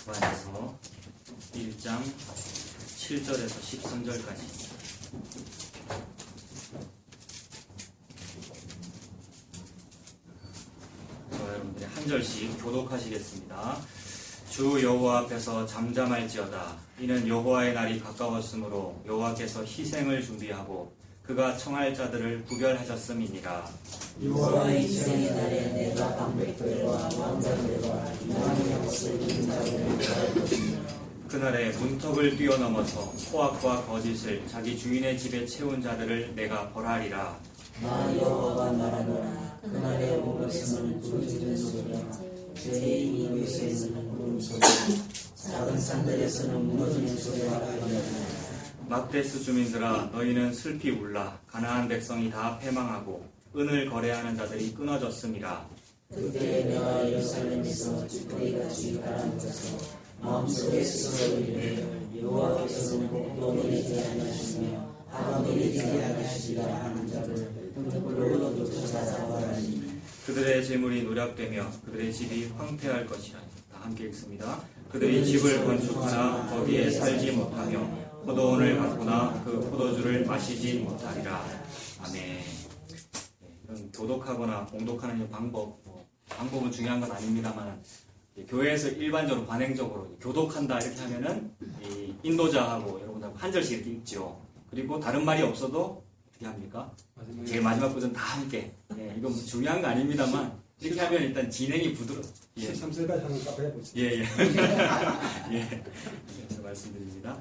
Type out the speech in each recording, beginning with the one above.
역스반에서 1장 7절에서 13절까지. 여러분들이 한 절씩 교독하시겠습니다. 주 여호와 앞에서 잠잠할지어다. 이는 여호와의 날이 가까웠으므로 여호와께서 희생을 준비하고 그가 청할 자들을 구별하셨음이니라. 여호와의 희생의 날에 내가 방백들과 왕자들과 이방인의 것을 입은 자들을 구할 것이니라. 그날에 문턱을 뛰어넘어서 포악과 거짓을 자기 주인의 집에 채운 자들을 내가 벌하리라. 나 여호와가 말하노라. 그날에 오르스는 부르짖는 소리라. 제2 이곳에서는 울음소리라. 작은 산들에서는 무너지는 소리가 들리리라. 막데스 주민들아, 너희는 슬피 울라. 가나안 백성이 다 패망하고 은을 거래하는 자들이 끊어졌음이라. 그때 내가 예루살렘에서 쭈그리같이 가라앉아서 마음속에 스스로이르되 여호와께서는 복도 내리지 아니하시며 하도 내리지 아니하시리라 하는 자를 흙으로 쫓아잡아라니. 그들의 재물이 노략되며 그들의 집이 황폐할 것이라. 다 함께 읽습니다. 그들이 집을 건축하나 거기에 살지 못하며 포도원을 갖거나 그 포도주를 마시지 못하리라. 아멘. 이런 교독하거나 봉독하는 방법은 중요한 건 아닙니다만, 교회에서 일반적으로 관행적으로 교독한다 이렇게 하면은 이 인도자하고 여러분하고 한 절씩 이렇게 읽죠. 그리고 다른 말이 없어도 어떻게 합니까? 제일 마지막 구절 다 함께. 이건 뭐 중요한 거 아닙니다만 이렇게 하면 일단 진행이 부드러워. 13절까지 한번 딱 해보세요. 예. 그래서 말씀드립니다.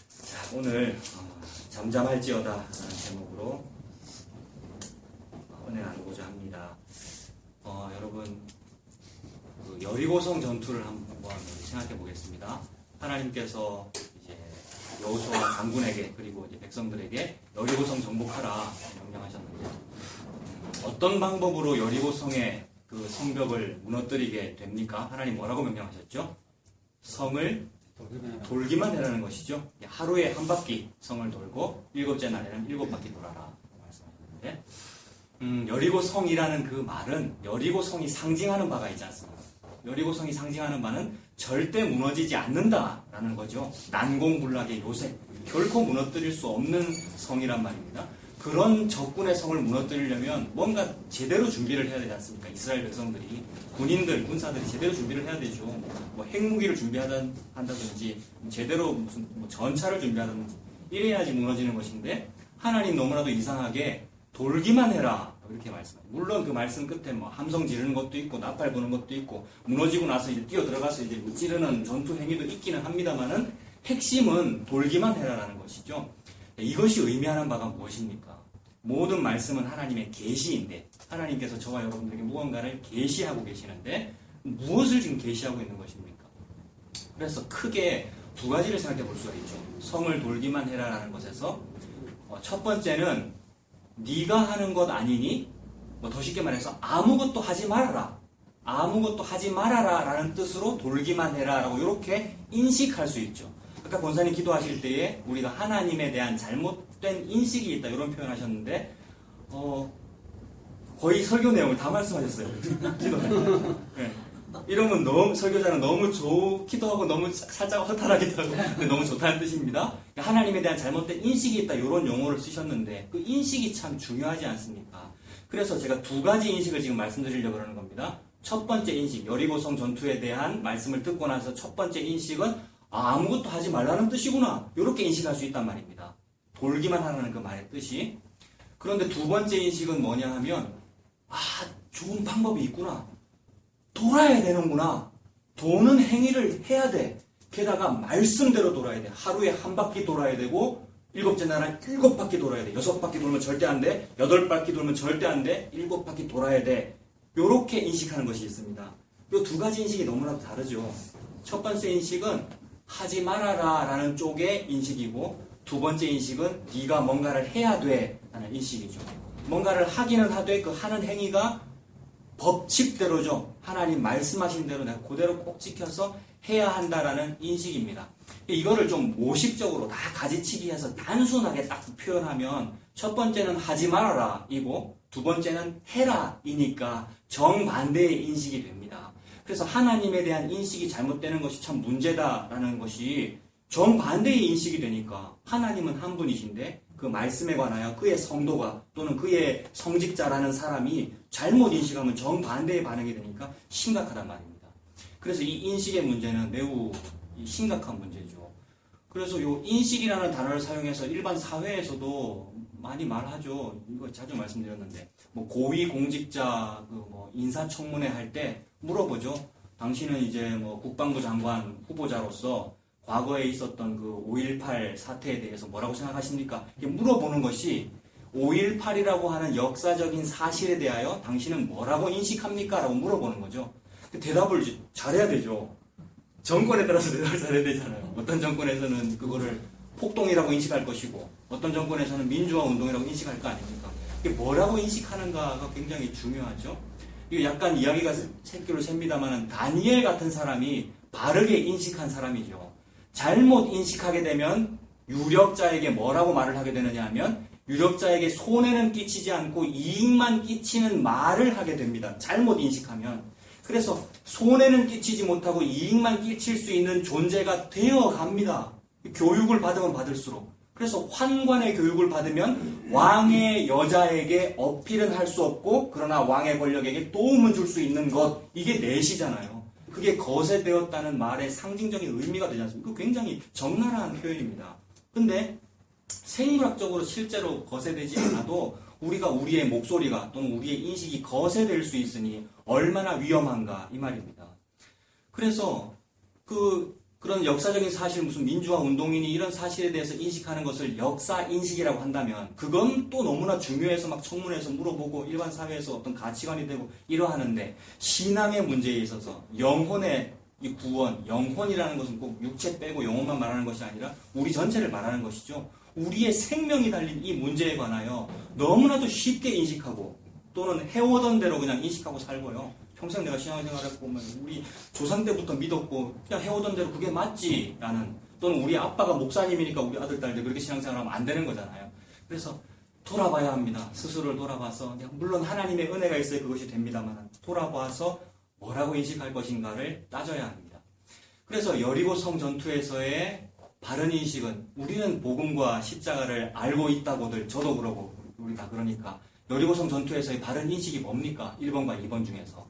자, 오늘 잠잠할지어다 라는 제목으로 은혜 나누고자 합니다. 여러분, 그 여리고성 전투를 한번 생각해 보겠습니다. 하나님께서 이제 여호수아 장군에게 그리고 이제 백성들에게 여리고성 정복하라 명령하셨는데, 어떤 방법으로 여리고성의 그 성벽을 무너뜨리게 됩니까? 하나님 뭐라고 명령하셨죠? 성을 돌기만 해라는 것이죠. 하루에 한 바퀴 성을 돌고 일곱째 날에는 7바퀴 돌아라 말씀하셨는데, 여리고성이라는 그 말은 여리고성이 상징하는 바가 있지 않습니까? 여리고성이 상징하는 바는 절대 무너지지 않는다라는 거죠. 난공불락의 요새, 결코 무너뜨릴 수 없는 성이란 말입니다. 그런 적군의 성을 무너뜨리려면 뭔가 제대로 준비를 해야 되지 않습니까? 이스라엘 백성들이, 군사들이 제대로 준비를 해야 되죠. 뭐 핵무기를 준비한다든지 제대로 무슨 전차를 준비하든지 이래야지 무너지는 것인데, 하나님 너무나도 이상하게 돌기만 해라 이렇게 말씀해요. 물론 그 말씀 끝에 뭐 함성 지르는 것도 있고 나팔 부는 것도 있고 무너지고 나서 이제 뛰어 들어가서 이제 찌르는 전투 행위도 있기는 합니다만은, 핵심은 돌기만 해라라는 것이죠. 이것이 의미하는 바가 무엇입니까? 모든 말씀은 하나님의 계시인데, 하나님께서 저와 여러분들에게 무언가를 계시하고 계시는데 무엇을 지금 계시하고 있는 것입니까? 그래서 크게 두 가지를 생각해 볼 수가 있죠. 성을 돌기만 해라라는 것에서 첫 번째는 네가 하는 것 아니니, 더 쉽게 말해서 아무것도 하지 말아라. 아무것도 하지 말아라 라는 뜻으로 돌기만 해라 라고 이렇게 인식할 수 있죠. 아까 권사님 기도하실 때에 우리가 하나님에 대한 잘못된 인식이 있다 이런 표현 하셨는데, 거의 설교 내용을 다 말씀하셨어요. 기도할 때. 네. 이러면 설교자는 너무 좋기도 하고 너무 살짝 허탈하기도 하고, 근데 너무 좋다는 뜻입니다. 하나님에 대한 잘못된 인식이 있다 이런 용어를 쓰셨는데, 그 인식이 참 중요하지 않습니까? 그래서 제가 두 가지 인식을 지금 말씀드리려고 그러는 겁니다. 첫 번째 인식, 여리고성 전투에 대한 말씀을 듣고 나서 첫 번째 인식은 아무것도 하지 말라는 뜻이구나, 이렇게 인식할 수 있단 말입니다. 돌기만 하라는 그 말의 뜻이. 그런데 두 번째 인식은 뭐냐 하면, 좋은 방법이 있구나, 돌아야 되는구나, 도는 행위를 해야 돼, 게다가 말씀대로 돌아야 돼, 하루에 한 바퀴 돌아야 되고 일곱째 날은 7바퀴 돌아야 돼, 6바퀴 돌면 절대 안 돼, 8바퀴 돌면 절대 안 돼, 7바퀴 돌아야 돼, 요렇게 인식하는 것이 있습니다. 요 두 가지 인식이 너무나도 다르죠. 첫 번째 인식은 하지 말아라 라는 쪽의 인식이고, 두 번째 인식은 네가 뭔가를 해야 돼 라는 인식이죠. 뭔가를 하기는 하되 그 하는 행위가 법칙대로죠. 하나님 말씀하신 대로 내가 그대로 꼭 지켜서 해야 한다라는 인식입니다. 이거를 좀 모식적으로 다 가지치기 해서 단순하게 딱 표현하면, 첫 번째는 하지 말아라 이고 두 번째는 해라 이니까 정반대의 인식이 됩니다. 그래서 하나님에 대한 인식이 잘못되는 것이 참 문제다라는 것이 정반대의 인식이 되니까 하나님은 한 분이신데 그 말씀에 관하여 그의 성도가 또는 그의 성직자라는 사람이 잘못 인식하면 정반대의 반응이 되니까 심각하단 말입니다. 그래서 이 인식의 문제는 매우 심각한 문제죠. 그래서 이 인식이라는 단어를 사용해서 일반 사회에서도 많이 말하죠. 이거 자주 말씀드렸는데 뭐 고위 공직자 뭐 인사청문회 할 때 물어보죠. 당신은 이제 뭐 국방부 장관 후보자로서 과거에 있었던 그 5.18 사태에 대해서 뭐라고 생각하십니까? 이게 물어보는 것이 5.18이라고 하는 역사적인 사실에 대하여 당신은 뭐라고 인식합니까? 라고 물어보는 거죠. 대답을 잘해야 되죠. 정권에 따라서 대답을 잘해야 되잖아요. 어떤 정권에서는 그거를 폭동이라고 인식할 것이고 어떤 정권에서는 민주화 운동이라고 인식할 거 아닙니까? 이게 뭐라고 인식하는가가 굉장히 중요하죠. 이게 약간 이야기가 새끼로 셉니다만 다니엘 같은 사람이 바르게 인식한 사람이죠. 잘못 인식하게 되면 유력자에게 뭐라고 말을 하게 되느냐 하면 유력자에게 손해는 끼치지 않고 이익만 끼치는 말을 하게 됩니다. 잘못 인식하면. 그래서 손해는 끼치지 못하고 이익만 끼칠 수 있는 존재가 되어 갑니다. 교육을 받으면 받을수록. 그래서 환관의 교육을 받으면 왕의 여자에게 어필은 할 수 없고 그러나 왕의 권력에게 도움을 줄 수 있는 것, 이게 넷이잖아요. 그게 거세되었다는 말의 상징적인 의미가 되지 않습니까? 굉장히 적나라한 표현입니다. 근데 생물학적으로 실제로 거세되지 않아도 우리가 우리의 목소리가 또는 우리의 인식이 거세될 수 있으니 얼마나 위험한가 이 말입니다. 그래서 그런 역사적인 사실, 무슨 민주화 운동이니 이런 사실에 대해서 인식하는 것을 역사 인식이라고 한다면 그건 또 너무나 중요해서 막 청문회에서 물어보고 일반 사회에서 어떤 가치관이 되고 이러하는데 신앙의 문제에 있어서 영혼의 이 구원, 영혼이라는 것은 꼭 육체 빼고 영혼만 말하는 것이 아니라 우리 전체를 말하는 것이죠. 우리의 생명이 달린 이 문제에 관하여 너무나도 쉽게 인식하고 또는 해오던 대로 그냥 인식하고 살고요. 평생 내가 신앙생활을 했고 우리 조상 때부터 믿었고 그냥 해오던 대로 그게 맞지라는, 또는 우리 아빠가 목사님이니까 우리 아들 딸들 그렇게 신앙생활하면 안 되는 거잖아요. 그래서 돌아봐야 합니다. 스스로를 돌아봐서, 물론 하나님의 은혜가 있어야 그것이 됩니다만 돌아봐서 뭐라고 인식할 것인가를 따져야 합니다. 그래서 여리고성 전투에서의 바른 인식은, 우리는 복음과 십자가를 알고 있다고들, 저도 그러고 우리 다 그러니까 여리고성 전투에서의 바른 인식이 뭡니까? 1번과 2번 중에서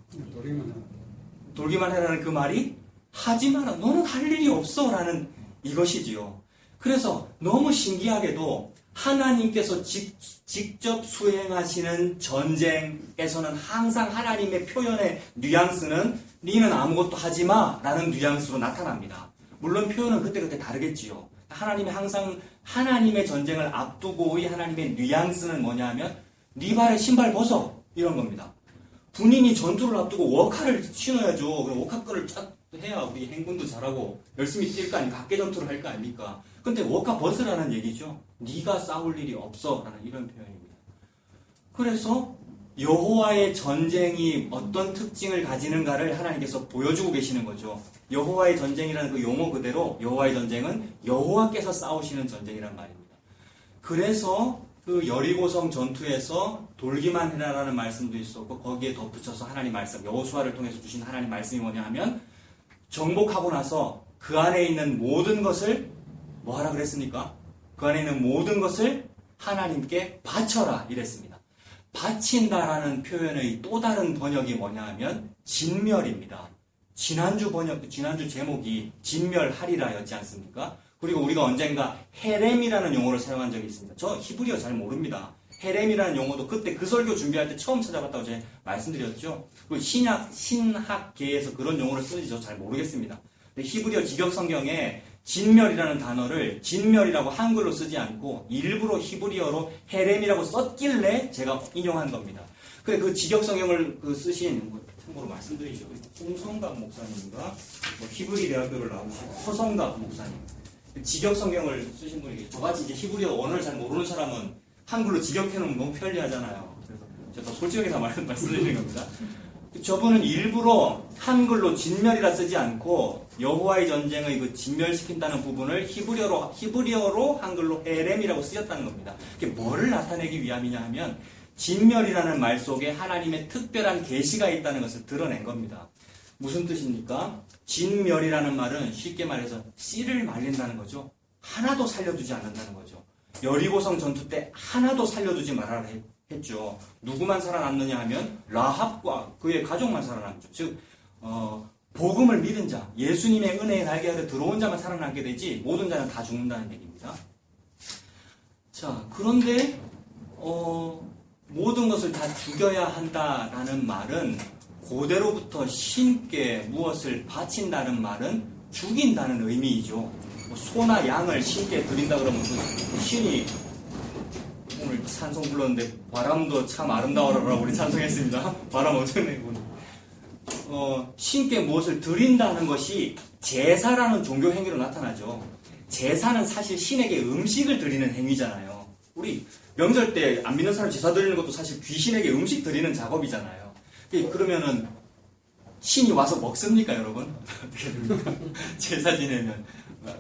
돌기만 해라는 그 말이 하지 마라, 너는 할 일이 없어 라는 이것이지요. 그래서 너무 신기하게도 하나님께서 직접 수행하시는 전쟁에서는 항상 하나님의 표현의 뉘앙스는 니는 아무것도 하지 마 라는 뉘앙스로 나타납니다. 물론 표현은 그때그때 다르겠지요. 하나님이 항상 하나님의 전쟁을 앞두고의 하나님의 뉘앙스는 뭐냐 하면 네 발에 신발 벗어 이런 겁니다. 군인이 전투를 앞두고 워카를 신어야죠. 그럼 워카끈을 쫙 해야 우리 행군도 잘하고 열심히 뛸 거 아닙니까? 각계 전투를 할 거 아닙니까? 근데 워카 벗으라는 얘기죠. 네가 싸울 일이 없어 라는 이런 표현입니다. 그래서 여호와의 전쟁이 어떤 특징을 가지는가를 하나님께서 보여주고 계시는 거죠. 여호와의 전쟁이라는 그 용어 그대로 여호와의 전쟁은 여호와께서 싸우시는 전쟁이란 말입니다. 그래서 그 여리고성 전투에서 돌기만 해라라는 말씀도 있었고 거기에 덧붙여서 하나님 말씀, 여호수아를 통해서 주신 하나님 말씀이 뭐냐 하면 정복하고 나서 그 안에 있는 모든 것을 뭐 하라 그랬습니까? 그 안에 있는 모든 것을 하나님께 바쳐라 이랬습니다. 바친다라는 표현의 또 다른 번역이 뭐냐 하면 진멸입니다. 지난주 제목이 진멸하리라였지 않습니까? 그리고 우리가 언젠가 헤렘이라는 용어를 사용한 적이 있습니다. 저 히브리어 잘 모릅니다. 헤렘이라는 용어도 그때 그 설교 준비할 때 처음 찾아봤다고 제가 말씀드렸죠. 그 신학계에서 그런 용어를 쓰는지 저 잘 모르겠습니다. 근데 히브리어 직역성경에 진멸이라는 단어를 진멸이라고 한글로 쓰지 않고 일부러 히브리어로 헤렘이라고 썼길래 제가 인용한 겁니다. 그래 그 직역성경을 쓰신, 참고로 말씀드리죠. 홍성갑 목사님과 히브리 대학교를 나오신 허성갑 목사님. 직역성경을 쓰신 분이, 저같이 이제 히브리어 원어를 잘 모르는 사람은 한글로 직역해놓으면 너무 편리하잖아요. 그래서 제가 더 솔직하게 다 말씀드리는 겁니다. 저분은 일부러 한글로 진멸이라 쓰지 않고 여호와의 전쟁의 그 진멸시킨다는 부분을 히브리어로 한글로 헤렘이라고 쓰였다는 겁니다. 그게 뭐를 나타내기 위함이냐 하면 진멸이라는 말 속에 하나님의 특별한 계시가 있다는 것을 드러낸 겁니다. 무슨 뜻입니까? 진멸이라는 말은 쉽게 말해서 씨를 말린다는 거죠. 하나도 살려두지 않는다는 거죠. 여리고성 전투 때 하나도 살려두지 말아라 했죠. 누구만 살아남느냐 하면 라합과 그의 가족만 살아남죠. 즉 복음을 믿은 자, 예수님의 은혜의 날개 아래 들어온 자만 살아남게 되지 모든 자는 다 죽는다는 얘기입니다. 자, 그런데 모든 것을 다 죽여야 한다라는 말은 고대로부터 신께 무엇을 바친다는 말은 죽인다는 의미이죠. 소나 양을 신께 드린다 그러면 그 신이 오늘 찬송 불렀는데 바람도 참 아름다워라고 우리 찬송했습니다. 바람 엄청나게 신께 무엇을 드린다는 것이 제사라는 종교 행위로 나타나죠. 제사는 사실 신에게 음식을 드리는 행위잖아요. 우리 명절 때 안 믿는 사람 제사 드리는 것도 사실 귀신에게 음식 드리는 작업이잖아요. 그러면은 신이 와서 먹습니까, 여러분? 어떻게 됩니까? 제사 지내면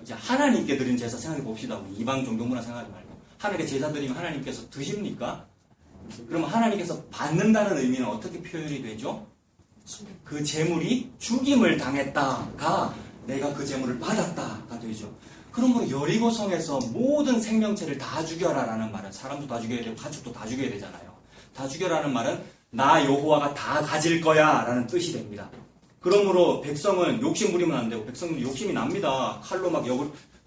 이제 하나님께 드린 제사 생각해 봅시다. 우리 이방 종교 문화 생각하지 말고 하나님께 제사 드리면 하나님께서 드십니까? 그러면 하나님께서 받는다는 의미는 어떻게 표현이 되죠? 그 재물이 죽임을 당했다가 내가 그 재물을 받았다가 되죠. 그러면 여리고성에서 모든 생명체를 다 죽여라라는 말은 사람도 다 죽여야 되고 가축도 다 죽여야 되잖아요. 다 죽여라는 말은 나 여호와가 다 가질 거야 라는 뜻이 됩니다. 그러므로 백성은 욕심 부리면 안 되고 백성은 욕심이 납니다. 칼로 막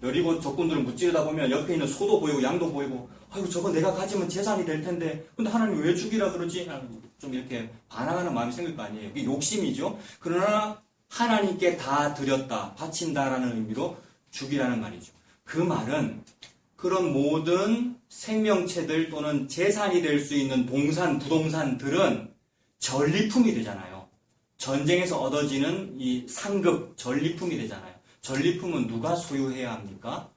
여리고 적군들을 무찌르다 보면 옆에 있는 소도 보이고 양도 보이고 아이고 저거 내가 가지면 재산이 될 텐데 근데 하나님 왜 죽이라 그러지? 좀 이렇게 반항하는 마음이 생길 거 아니에요. 이게 욕심이죠. 그러나 하나님께 다 드렸다, 바친다라는 의미로 죽이라는 말이죠. 그 말은 그런 모든 생명체들 또는 재산이 될 수 있는 동산, 부동산들은 전리품이 되잖아요. 전쟁에서 얻어지는 이 상급, 전리품이 되잖아요. 전리품은 누가 소유해야 합니까?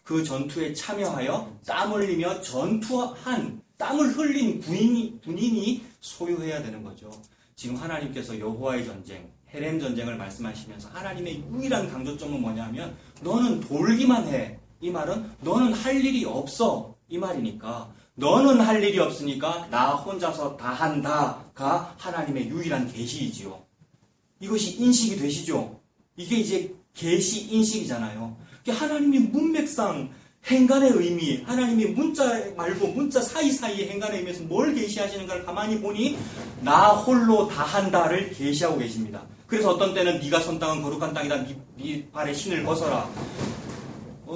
그 전투에 참여하여 땀 흘리며 전투한, 땀을 흘린 군인이 소유해야 되는 거죠. 지금 하나님께서 여호와의 전쟁, 헤렘 전쟁을 말씀하시면서 하나님의 유일한 강조점은 뭐냐면 너는 돌기만 해. 이 말은 너는 할 일이 없어. 이 말이니까 너는 할 일이 없으니까 나 혼자서 다 한다가 하나님의 유일한 계시이지요. 이것이 인식이 되시죠? 이게 이제 계시 인식이잖아요. 하나님이 문맥상 행간의 의미, 하나님이 문자 말고 문자 사이사이의 행간의 의미에서 뭘 계시하시는가를 가만히 보니 나 홀로 다 한다를 계시하고 계십니다. 그래서 어떤 때는 네가 선 땅은 거룩한 땅이다. 네 발에 신을 벗어라.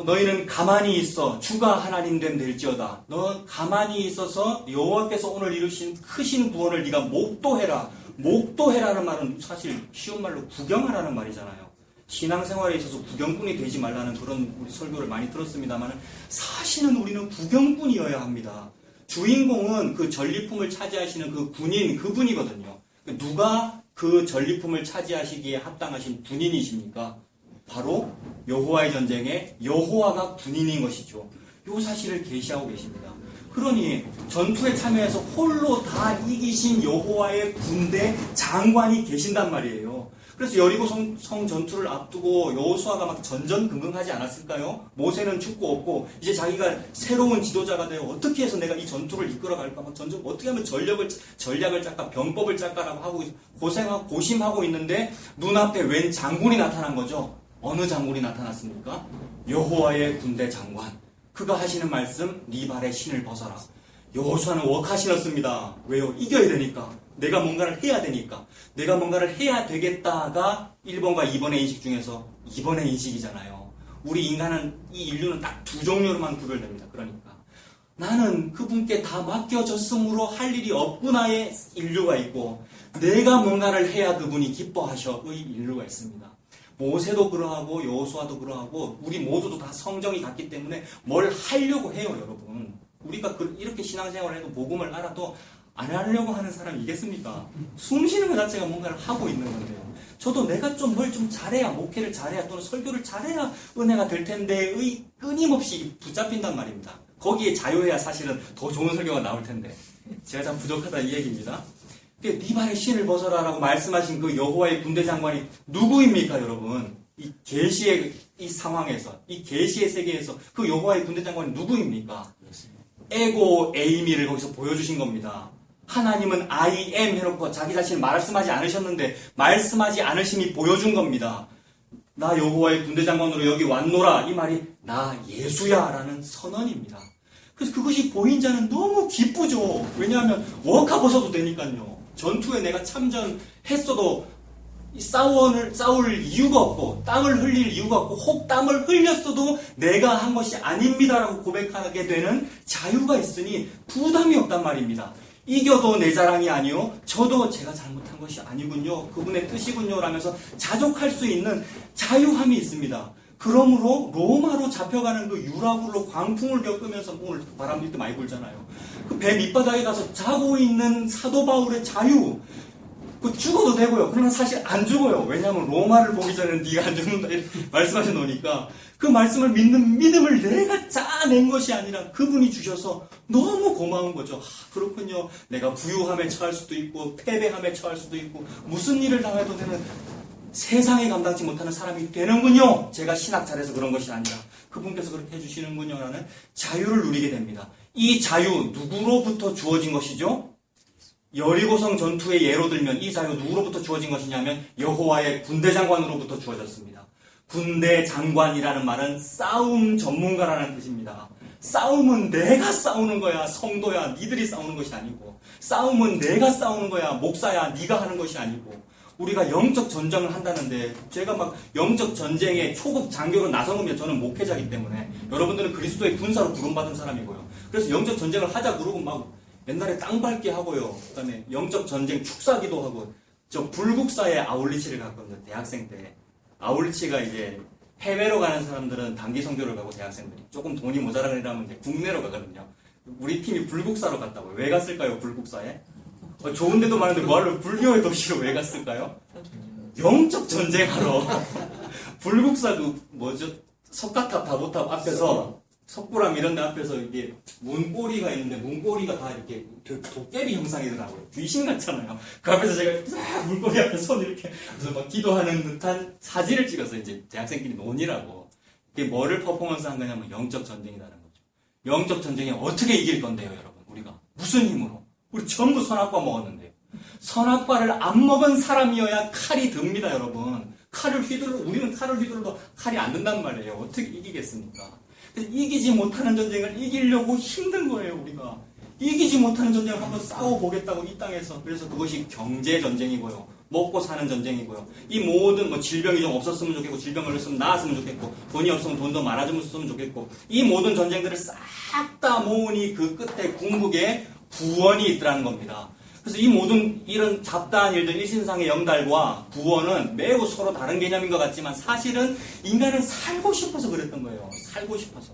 너희는 가만히 있어. 주가 하나님 됨 될지어다. 너 가만히 있어서 여호와께서 오늘 이루신 크신 구원을 네가 목도해라. 목도해라는 말은 사실 쉬운 말로 구경하라는 말이잖아요. 신앙생활에 있어서 구경꾼이 되지 말라는 그런 우리 설교를 많이 들었습니다만 사실은 우리는 구경꾼이어야 합니다. 주인공은 그 전리품을 차지하시는 그 군인 그분이거든요. 누가 그 전리품을 차지하시기에 합당하신 군인이십니까? 바로 여호와의 전쟁에 여호와가 군인인 것이죠. 이 사실을 계시하고 계십니다. 그러니 전투에 참여해서 홀로 다 이기신 여호와의 군대 장관이 계신단 말이에요. 그래서 여리고성 전투를 앞두고 여호수아가 막 전전긍긍하지 않았을까요? 모세는 죽고 없고 이제 자기가 새로운 지도자가 되어 어떻게 해서 내가 이 전투를 이끌어갈까? 막 어떻게 하면 전략을 짤까? 병법을 짤까라고 하고 고심하고 있는데 눈앞에 웬 장군이 나타난 거죠. 어느 장군이 나타났습니까? 여호와의 군대 장관. 그가 하시는 말씀, 네 발에 신을 벗어라. 여호수아는 웍하 신었습니다. 왜요? 이겨야 되니까. 내가 뭔가를 해야 되니까. 내가 뭔가를 해야 되겠다가 1번과 2번의 인식 중에서 2번의 인식이잖아요. 우리 인간은, 이 인류는 딱 두 종류로만 구별됩니다. 그러니까 나는 그분께 다 맡겨졌으므로 할 일이 없구나의 인류가 있고 내가 뭔가를 해야 그분이 기뻐하셔의 인류가 있습니다. 모세도 그러하고 여호수아도 그러하고 우리 모두도 다 성정이 같기 때문에 뭘 하려고 해요, 여러분. 우리가 이렇게 신앙생활을 해도 복음을 알아도 안 하려고 하는 사람이 있겠습니까? 숨 쉬는 것 자체가 뭔가를 하고 있는 건데요. 저도 내가 좀 뭘 좀 잘해야, 목회를 잘해야 또는 설교를 잘해야 은혜가 될 텐데의 끊임없이 붙잡힌단 말입니다. 거기에 자유해야 사실은 더 좋은 설교가 나올 텐데 제가 참 부족하다 이 얘기입니다. 네 발에 신을 벗어라라고 말씀하신 그 여호와의 군대 장관이 누구입니까, 여러분? 이 계시의 이 상황에서, 이 계시의 세계에서 그 여호와의 군대 장관이 누구입니까? 에고 에이미를 거기서 보여주신 겁니다. 하나님은 I am 해놓고 자기 자신을 말씀하지 않으셨는데 말씀하지 않으심이 보여준 겁니다. 나 여호와의 군대장관으로 여기 왔노라. 이 말이 나 예수야 라는 선언입니다. 그래서 그것이 보인 자는 너무 기쁘죠. 왜냐하면 워카 벗어도 되니까요. 전투에 내가 참전했어도 싸울 이유가 없고 땀을 흘릴 이유가 없고 혹 땀을 흘렸어도 내가 한 것이 아닙니다라고 고백하게 되는 자유가 있으니 부담이 없단 말입니다. 이겨도 내 자랑이 아니요 저도 제가 잘못한 것이 아니군요. 그분의 뜻이군요 라면서 자족할 수 있는 자유함이 있습니다. 그러므로 로마로 잡혀가는 그 유라굴로 광풍을 겪으면서 오늘 바람 이렇게 많이 불잖아요. 그 배 밑바닥에 가서 자고 있는 사도 바울의 자유 그 죽어도 되고요. 그러나 사실 안 죽어요. 왜냐하면 로마를 보기 전에는 네가 안 죽는다 이렇게 말씀하셔 놓으니까 그 말씀을 믿는 믿음을 내가 짜낸 것이 아니라 그분이 주셔서 너무 고마운 거죠. 그렇군요. 내가 부유함에 처할 수도 있고 패배함에 처할 수도 있고 무슨 일을 당해도 되는 세상에 감당치 못하는 사람이 되는군요. 제가 신학 잘해서 그런 것이 아니라 그분께서 그렇게 해주시는군요 라는 자유를 누리게 됩니다. 이 자유 누구로부터 주어진 것이죠? 여리고성 전투의 예로 들면 이 자유 누구로부터 주어진 것이냐면 여호와의 군대장관으로부터 주어졌습니다. 군대장관이라는 말은 싸움 전문가라는 뜻입니다. 싸움은 내가 싸우는 거야. 성도야. 니들이 싸우는 것이 아니고 싸움은 내가 싸우는 거야. 목사야. 네가 하는 것이 아니고 우리가 영적 전쟁을 한다는데 제가 막 영적 전쟁에 초급 장교로 나서는 겁니다. 저는 목회자이기 때문에 여러분들은 그리스도의 군사로 부름받은 사람이고요. 그래서 영적 전쟁을 하자 그러고 막 옛날에 땅 밟기 하고요. 그 다음에 영적 전쟁 축사기도 하고 저 불국사에 아울리치를 갔거든요. 대학생 때. 아울리치가 이제 해외로 가는 사람들은 단기 선교를 가고 대학생들이 조금 돈이 모자라면 이제 국내로 가거든요. 우리 팀이 불국사로 갔다고요. 왜 갔을까요? 불국사에? 좋은 데도 많은데 뭐하러 불교의 도시로 왜 갔을까요? 영적 전쟁하러. 불국사 그 뭐죠? 석가탑 다보탑 앞에서 석굴암 이런 데 앞에서 이게 문고리가 있는데 문고리가 다 이렇게 도깨비 형상이더라고요. 귀신 같잖아요. 그 앞에서 제가 문고리 앞에 손 이렇게 그래서 막 기도하는 듯한 사진을 찍어서 이제 대학생끼리 논의라고. 이게 뭐를 퍼포먼스 한 거냐면 영적 전쟁이라는 거죠. 영적 전쟁에 어떻게 이길 건데요, 여러분? 우리가 무슨 힘으로? 우리 전부 선악과 먹었는데요. 선악과를 안 먹은 사람이어야 칼이 듭니다, 여러분. 우리는 칼을 휘둘러도 칼이 안 든단 말이에요. 어떻게 이기겠습니까? 이기지 못하는 전쟁을 이기려고 힘든 거예요, 우리가. 이기지 못하는 전쟁을 한번 싸워보겠다고 이 땅에서. 그래서 그것이 경제 전쟁이고요. 먹고 사는 전쟁이고요. 이 모든 질병이 좀 없었으면 좋겠고, 질병 걸렸으면 나았으면 좋겠고, 돈이 없으면 돈 더 많아졌으면 좋겠고, 이 모든 전쟁들을 싹 다 모으니 그 끝에 궁극에 구원이 있더라는 겁니다. 그래서 이 모든 이런 잡다한 일들, 일신상의 영달과 구원은 매우 서로 다른 개념인 것 같지만 사실은 인간은 살고 싶어서 그랬던 거예요. 살고 싶어서.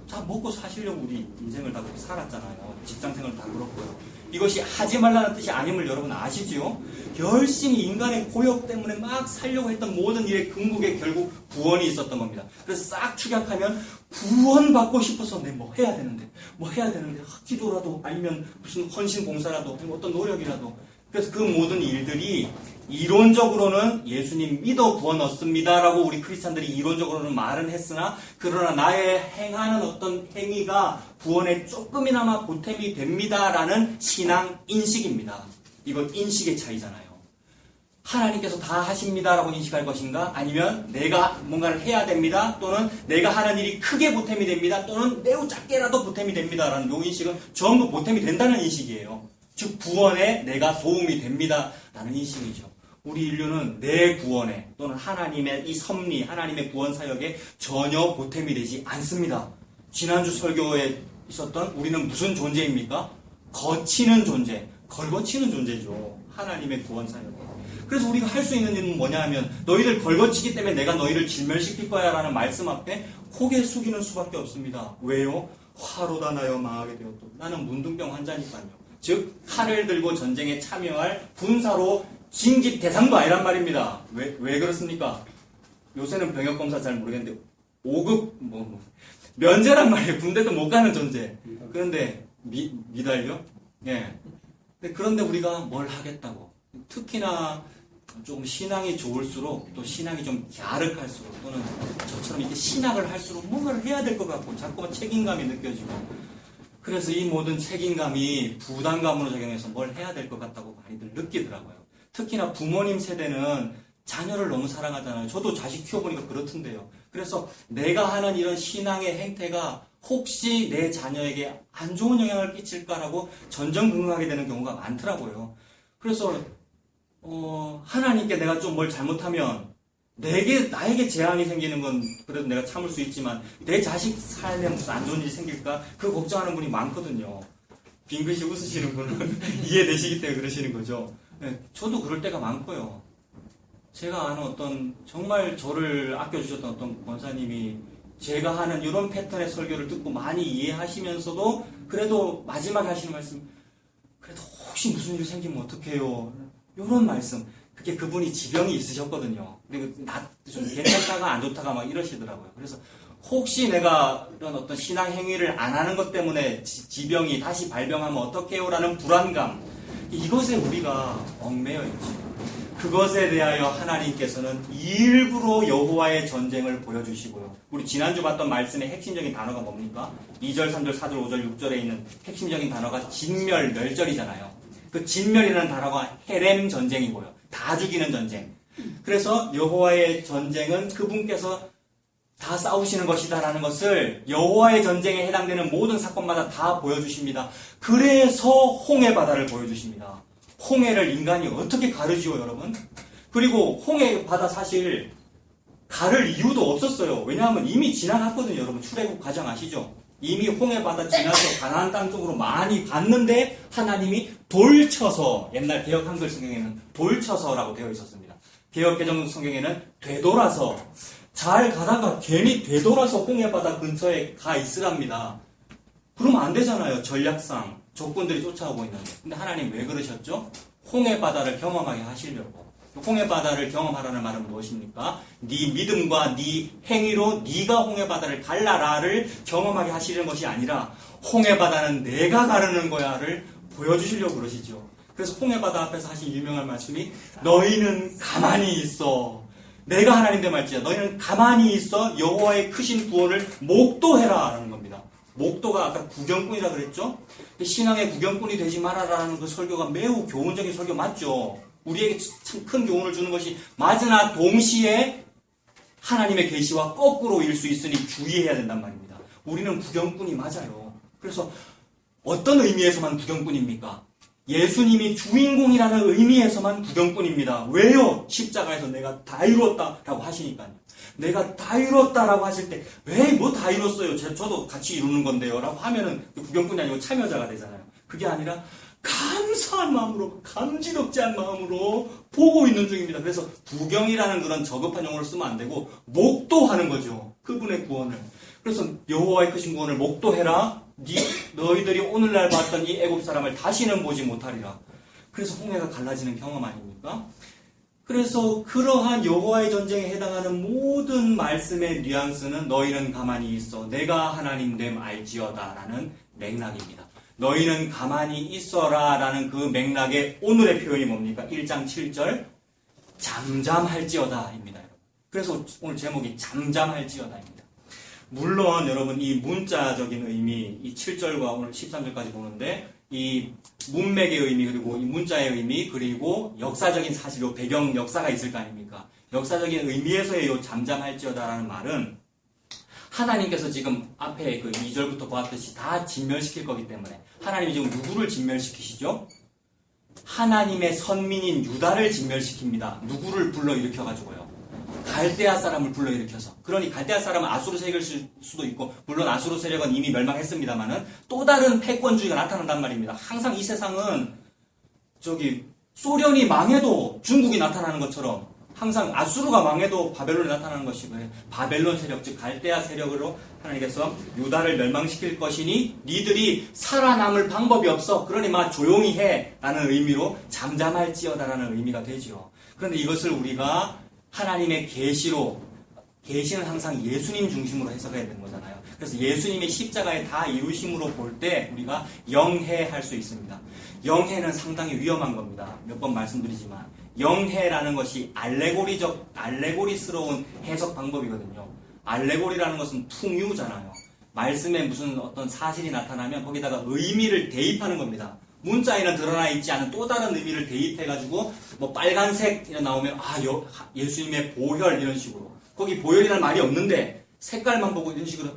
자, 먹고 사시려고 우리 인생을 다 그렇게 살았잖아요. 직장생활 다 그렇고요. 이것이 하지 말라는 뜻이 아님을 여러분 아시지요? 열심히 인간의 고역 때문에 막 살려고 했던 모든 일의 궁극에 결국 구원이 있었던 겁니다. 그래서 싹 축약하면 구원받고 싶어서 뭐 해야 되는데 기도라도 아니면 무슨 헌신 봉사라도 아니면 어떤 노력이라도. 그래서 그 모든 일들이 이론적으로는 예수님 믿어 구원 얻습니다라고 우리 크리스찬들이 이론적으로는 말은 했으나 그러나 나의 행하는 어떤 행위가 구원에 조금이나마 보탬이 됩니다라는 신앙 인식입니다. 이건 인식의 차이잖아요. 하나님께서 다 하십니다라고 인식할 것인가 아니면 내가 뭔가를 해야 됩니다 또는 내가 하는 일이 크게 보탬이 됩니다 또는 매우 작게라도 보탬이 됩니다라는 이 인식은 전부 보탬이 된다는 인식이에요. 즉 구원에 내가 도움이 됩니다라는 인식이죠. 우리 인류는 내 구원에 또는 하나님의 이 섭리, 하나님의 구원 사역에 전혀 보탬이 되지 않습니다. 지난주 설교에 있었던 우리는 무슨 존재입니까? 거치는 존재, 걸거치는 존재죠. 하나님의 구원 사역에. 그래서 우리가 할 수 있는 일은 뭐냐 하면 너희들 걸거치기 때문에 내가 너희를 진멸시킬 거야 라는 말씀 앞에 고개 숙이는 수밖에 없습니다. 왜요? 화로다 나여 망하게 되었다. 나는 문둥병 환자니까요. 즉 칼을 들고 전쟁에 참여할 군사로 징집 대상도 아니란 말입니다. 왜 그렇습니까? 요새는 병역검사 잘 모르겠는데 5급 면제란 말이에요. 군대도 못 가는 존재. 그런데 미달요? 예. 그런데 우리가 뭘 하겠다고. 특히나 조금 신앙이 좋을수록 또 신앙이 좀 갸륵할수록 또는 저처럼 이렇게 신학을 할수록 뭔가를 해야 될 것 같고 자꾸만 책임감이 느껴지고 그래서 이 모든 책임감이 부담감으로 작용해서 뭘 해야 될 것 같다고 많이들 느끼더라고요. 특히나 부모님 세대는 자녀를 너무 사랑하잖아요. 저도 자식 키워보니까 그렇던데요. 그래서 내가 하는 이런 신앙의 행태가 혹시 내 자녀에게 안 좋은 영향을 끼칠까라고 전전긍긍하게 되는 경우가 많더라고요. 그래서 하나님께 내가 좀 뭘 잘못하면 나에게 재앙이 생기는 건 그래도 내가 참을 수 있지만 내 자식 삶에 무슨 안 좋은 일이 생길까? 그 걱정하는 분이 많거든요. 빙긋이 웃으시는 분은 이해되시기 때문에 그러시는 거죠. 네, 저도 그럴 때가 많고요. 제가 아는 정말 저를 아껴주셨던 어떤 권사님이 제가 하는 이런 패턴의 설교를 듣고 많이 이해하시면서도 그래도 마지막에 하시는 말씀, 그래도 혹시 무슨 일이 생기면 어떡해요? 이런 말씀. 그게 그분이 지병이 있으셨거든요. 근데 좀 괜찮다가 안 좋다가 막 이러시더라고요. 그래서 혹시 내가 이런 어떤 신앙 행위를 안 하는 것 때문에 지병이 다시 발병하면 어떡해요? 라는 불안감. 이것에 우리가 얽매여 있죠. 그것에 대하여 하나님께서는 일부러 여호와의 전쟁을 보여주시고요. 우리 지난주 봤던 말씀의 핵심적인 단어가 뭡니까? 2절, 3절, 4절, 5절, 6절에 있는 핵심적인 단어가 진멸, 멸절이잖아요. 그 진멸이라는 단어가 헤렘 전쟁이고요. 다 죽이는 전쟁. 그래서 여호와의 전쟁은 그분께서 다 싸우시는 것이다라는 것을 여호와의 전쟁에 해당되는 모든 사건마다 다 보여주십니다. 그래서 홍해 바다를 보여주십니다. 홍해를 인간이 어떻게 가르지요, 여러분? 그리고 홍해 바다 사실 가를 이유도 없었어요. 왜냐하면 이미 지나갔거든요, 여러분. 출애굽 과정 아시죠? 이미 홍해 바다 지나서 가나안 땅 쪽으로 많이 갔는데 하나님이 돌쳐서, 옛날 개역 한글 성경에는 돌쳐서라고 되어 있었습니다. 개역 개정 성경에는 되돌아서, 잘 가다가 괜히 되돌아서 홍해 바다 근처에 가 있으랍니다. 그러면 안 되잖아요, 전략상. 적군들이 쫓아오고 있는데. 근데 하나님 왜 그러셨죠? 홍해 바다를 경험하게 하시려고. 홍해 바다를 경험하라는 말은 무엇입니까? 네 믿음과 네 행위로 네가 홍해 바다를 갈라라를 경험하게 하시는 것이 아니라 홍해 바다는 내가 가르는 거야를 보여주시려고 그러시죠. 그래서 홍해 바다 앞에서 하신 유명한 말씀이 너희는 가만히 있어. 내가 하나님 될 말지야. 너희는 가만히 있어 여호와의 크신 구원을 목도해라 라는 겁니다. 목도가 아까 구경꾼이라 그랬죠? 신앙의 구경꾼이 되지 말아라는 그 설교가 매우 교훈적인 설교 맞죠? 우리에게 참 큰 교훈을 주는 것이 맞으나 동시에 하나님의 계시와 거꾸로일 수 있으니 주의해야 된단 말입니다. 우리는 구경꾼이 맞아요. 그래서 어떤 의미에서만 구경꾼입니까? 예수님이 주인공이라는 의미에서만 구경꾼입니다. 왜요? 십자가에서 내가 다 이루었다라고 하시니까요. 내가 다 이뤘다라고 하실 때 왜 뭐 다 이뤘어요? 저도 같이 이루는 건데요 라고 하면은 구경꾼이 아니고 참여자가 되잖아요. 그게 아니라 감사한 마음으로, 감지덕지한 마음으로 보고 있는 중입니다. 그래서 구경이라는 그런 저급한 용어를 쓰면 안 되고 목도하는 거죠. 그분의 구원을. 그래서 여호와의 크신 구원을 목도해라. 너희들이 오늘날 봤던 이 애굽 사람을 다시는 보지 못하리라. 그래서 홍해가 갈라지는 경험 아닙니까? 그래서 그러한 여호와의 전쟁에 해당하는 모든 말씀의 뉘앙스는 너희는 가만히 있어 내가 하나님 됨 알지어다 라는 맥락입니다. 너희는 가만히 있어라 라는 그 맥락의 오늘의 표현이 뭡니까? 1장 7절 잠잠할지어다 입니다. 그래서 오늘 제목이 잠잠할지어다입니다. 물론 여러분 이 문자적인 의미 이 7절과 오늘 13절까지 보는데 이 문맥의 의미 그리고 이 문자의 의미 그리고 역사적인 사실로 배경 역사가 있을 거 아닙니까? 역사적인 의미에서의 이 잠잠할지어다라는 말은 하나님께서 지금 앞에 그 2절부터 보았듯이 다 진멸시킬 거기 때문에 하나님이 지금 누구를 진멸시키시죠? 하나님의 선민인 유다를 진멸시킵니다. 누구를 불러일으켜가지고요. 갈대아 사람을 불러일으켜서. 그러니 갈대아 사람은 아수르 세력일 수도 있고 물론 아수르 세력은 이미 멸망했습니다만은 또 다른 패권주의가 나타난단 말입니다. 항상 이 세상은 소련이 망해도 중국이 나타나는 것처럼 항상 아수르가 망해도 바벨론이 나타나는 것이고요. 바벨론 세력, 즉 갈대아 세력으로 하나님께서 유다를 멸망시킬 것이니 니들이 살아남을 방법이 없어. 그러니 막 조용히 해 라는 의미로 잠잠할지어다라는 의미가 되죠. 그런데 이것을 우리가 하나님의 계시로 계시는 항상 예수님 중심으로 해석해야 되는 거잖아요. 그래서 예수님의 십자가에 다 이루심으로 볼 때 우리가 영해할 수 있습니다. 영해는 상당히 위험한 겁니다. 몇 번 말씀드리지만 영해라는 것이 알레고리스러운 해석 방법이거든요. 알레고리라는 것은 풍유잖아요. 말씀에 무슨 어떤 사실이 나타나면 거기다가 의미를 대입하는 겁니다. 문자에는 드러나 있지 않은 또 다른 의미를 대입해가지고 뭐 빨간색 이런 나오면 예수님의 보혈 이런 식으로 거기 보혈이라는 말이 없는데 색깔만 보고 이런 식으로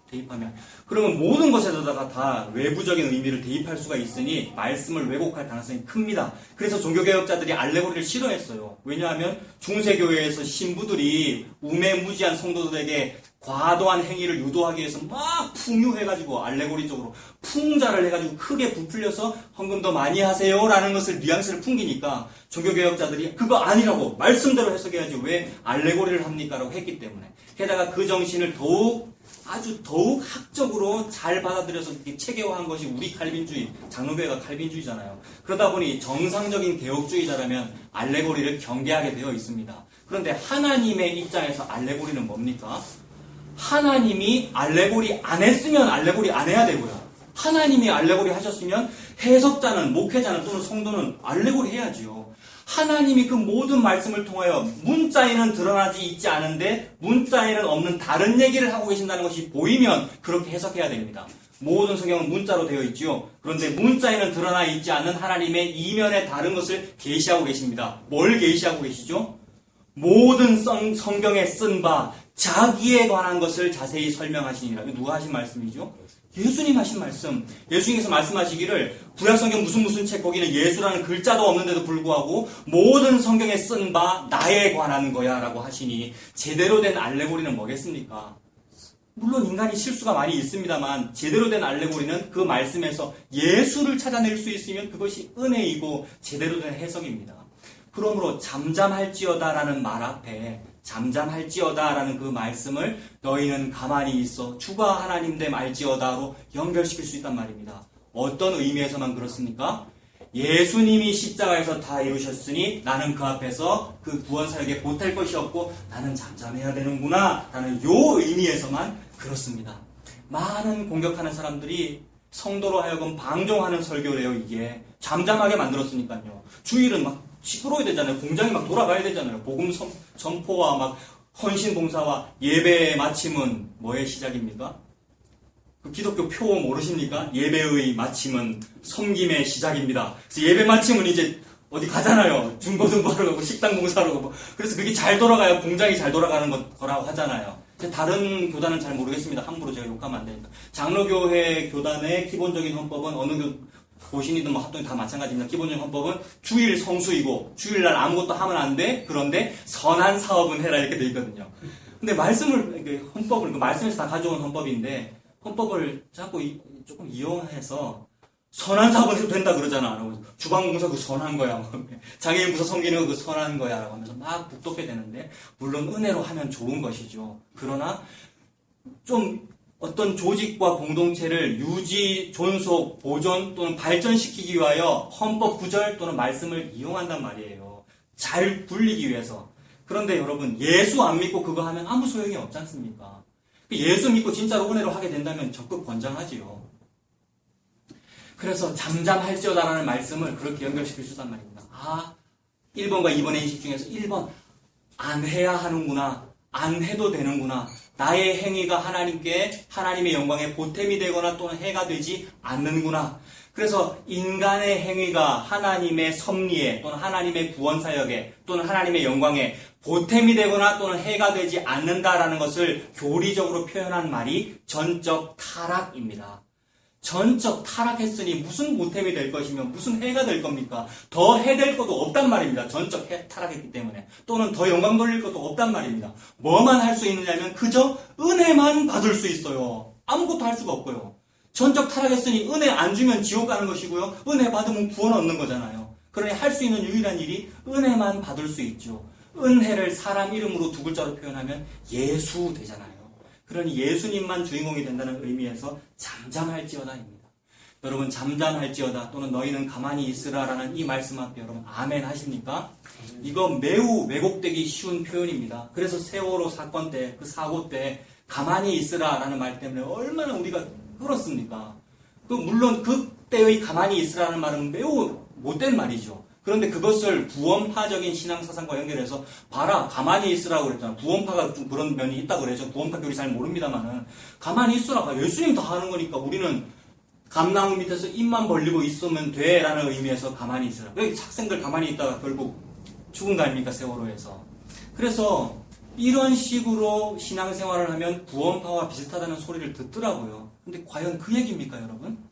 대입하면 그러면 모든 것에다가 다 외부적인 의미를 대입할 수가 있으니 말씀을 왜곡할 가능성이 큽니다. 그래서 종교개혁자들이 알레고리를 싫어했어요. 왜냐하면 중세교회에서 신부들이 우매무지한 성도들에게 과도한 행위를 유도하기 위해서 막 풍요해가지고 알레고리적으로 풍자를 해가지고 크게 부풀려서 헌금 더 많이 하세요라는 것을 뉘앙스를 풍기니까 종교개혁자들이 그거 아니라고 말씀대로 해석해야지 왜 알레고리를 합니까? 라고 했기 때문에 게다가 그 정신을 더욱 학적으로 잘 받아들여서 이렇게 체계화한 것이 우리 칼빈주의, 장로교회가 칼빈주의잖아요. 그러다 보니 정상적인 개혁주의자라면 알레고리를 경계하게 되어 있습니다. 그런데 하나님의 입장에서 알레고리는 뭡니까? 하나님이 알레고리 안 했으면 알레고리 안 해야 되고요. 하나님이 알레고리 하셨으면 해석자는, 목회자는 또는 성도는 알레고리 해야지요. 하나님이 그 모든 말씀을 통하여 문자에는 드러나지 있지 않은데 문자에는 없는 다른 얘기를 하고 계신다는 것이 보이면 그렇게 해석해야 됩니다. 모든 성경은 문자로 되어 있지요. 그런데 문자에는 드러나 있지 않은 하나님의 이면의 다른 것을 계시하고 계십니다. 뭘 계시하고 계시죠? 모든 성경에 쓴 바 자기에 관한 것을 자세히 설명하시니라. 이거 누가 하신 말씀이죠? 예수님 하신 말씀. 예수님께서 말씀하시기를 구약성경 무슨 책 거기는 예수라는 글자도 없는데도 불구하고 모든 성경에 쓴 바 나에 관한 거야 라고 하시니 제대로 된 알레고리는 뭐겠습니까? 물론 인간이 실수가 많이 있습니다만 제대로 된 알레고리는 그 말씀에서 예수를 찾아낼 수 있으면 그것이 은혜이고 제대로 된 해석입니다. 그러므로 잠잠할지어다라는 말 앞에 잠잠할지어다라는 그 말씀을 너희는 가만히 있어 주가 하나님 됨 알지어다로 연결시킬 수 있단 말입니다. 어떤 의미에서만 그렇습니까? 예수님이 십자가에서 다 이루셨으니 나는 그 앞에서 그 구원사역에 보탤 것이 없고 나는 잠잠해야 되는구나 라는 요 의미에서만 그렇습니다. 많은 공격하는 사람들이 성도로 하여금 방종하는 설교래요. 이게 잠잠하게 만들었으니까요. 주일은 막 시끄러워야 되잖아요. 공장이 막 돌아가야 되잖아요. 복음 전포와 막 헌신 봉사와 예배의 마침은 뭐의 시작입니까? 그 기독교 표 모르십니까? 예배의 마침은 섬김의 시작입니다. 그래서 예배 마침은 이제 어디 가잖아요. 중고등부하러 가고 식당 봉사하러 가고. 그래서 그게 잘 돌아가야 공장이 잘 돌아가는 거라고 하잖아요. 다른 교단은 잘 모르겠습니다. 함부로 제가 욕하면 안 되니까. 장로교회 교단의 기본적인 헌법은 어느 고신이든 뭐 합동이 다 마찬가지입니다. 기본적인 헌법은 주일 성수이고 주일날 아무것도 하면 안 돼. 그런데 선한 사업은 해라 이렇게 돼 있거든요. 근데 헌법을 그 말씀에서 다 가져온 헌법인데 헌법을 자꾸 조금 이용해서 선한 사업을 해도 된다 그러잖아. 주방공사 그 선한 거야. 장애인 부서 섬기는 거 그 선한 거야. 라고 하면서 막 북돋게 되는데 물론 은혜로 하면 좋은 것이죠. 그러나 좀 어떤 조직과 공동체를 유지, 존속, 보존 또는 발전시키기 위하여 헌법 구절 또는 말씀을 이용한단 말이에요. 잘 굴리기 위해서. 그런데 여러분 예수 안 믿고 그거 하면 아무 소용이 없지 않습니까? 예수 믿고 진짜로 은혜로 하게 된다면 적극 권장하지요. 그래서 잠잠할지어다라는 말씀을 그렇게 연결시킬 수 있단 말입니다. 1번과 2번의 인식 중에서 1번 안 해야 하는구나. 안 해도 되는구나. 나의 행위가 하나님께 하나님의 영광에 보탬이 되거나 또는 해가 되지 않는구나. 그래서 인간의 행위가 하나님의 섭리에 또는 하나님의 구원사역에 또는 하나님의 영광에 보탬이 되거나 또는 해가 되지 않는다라는 것을 교리적으로 표현한 말이 전적 타락입니다. 전적 타락했으니 무슨 보탬이 될 것이며 무슨 해가 될 겁니까? 더 해될 것도 없단 말입니다. 전적 타락했기 때문에. 또는 더 영광 돌릴 것도 없단 말입니다. 뭐만 할 수 있느냐면 그저 은혜만 받을 수 있어요. 아무것도 할 수가 없고요. 전적 타락했으니 은혜 안 주면 지옥 가는 것이고요. 은혜 받으면 구원 얻는 거잖아요. 그러니 할 수 있는 유일한 일이 은혜만 받을 수 있죠. 은혜를 사람 이름으로 두 글자로 표현하면 예수 되잖아요. 그러니 예수님만 주인공이 된다는 의미에서 잠잠할지어다입니다. 여러분 잠잠할지어다 또는 너희는 가만히 있으라라는 이 말씀 앞에 여러분 아멘 하십니까? 이거 매우 왜곡되기 쉬운 표현입니다. 그래서 세월호 사건 때 그 사고 때 가만히 있으라라는 말 때문에 얼마나 우리가 끌었습니까? 물론 그때의 가만히 있으라는 말은 매우 못된 말이죠. 그런데 그것을 구원파적인 신앙사상과 연결해서 봐라 가만히 있으라고 그랬잖아. 구원파가 좀 그런 면이 있다고 그래서 구원파 교리 잘 모릅니다만은 가만히 있으라고 예수님 다 하는 거니까 우리는 감나무 밑에서 입만 벌리고 있으면 돼라는 의미에서 가만히 있으라. 여기 학생들 가만히 있다가 결국 죽은 거 아닙니까 세월호에서. 그래서 이런 식으로 신앙생활을 하면 구원파와 비슷하다는 소리를 듣더라고요. 근데 과연 그 얘기입니까 여러분?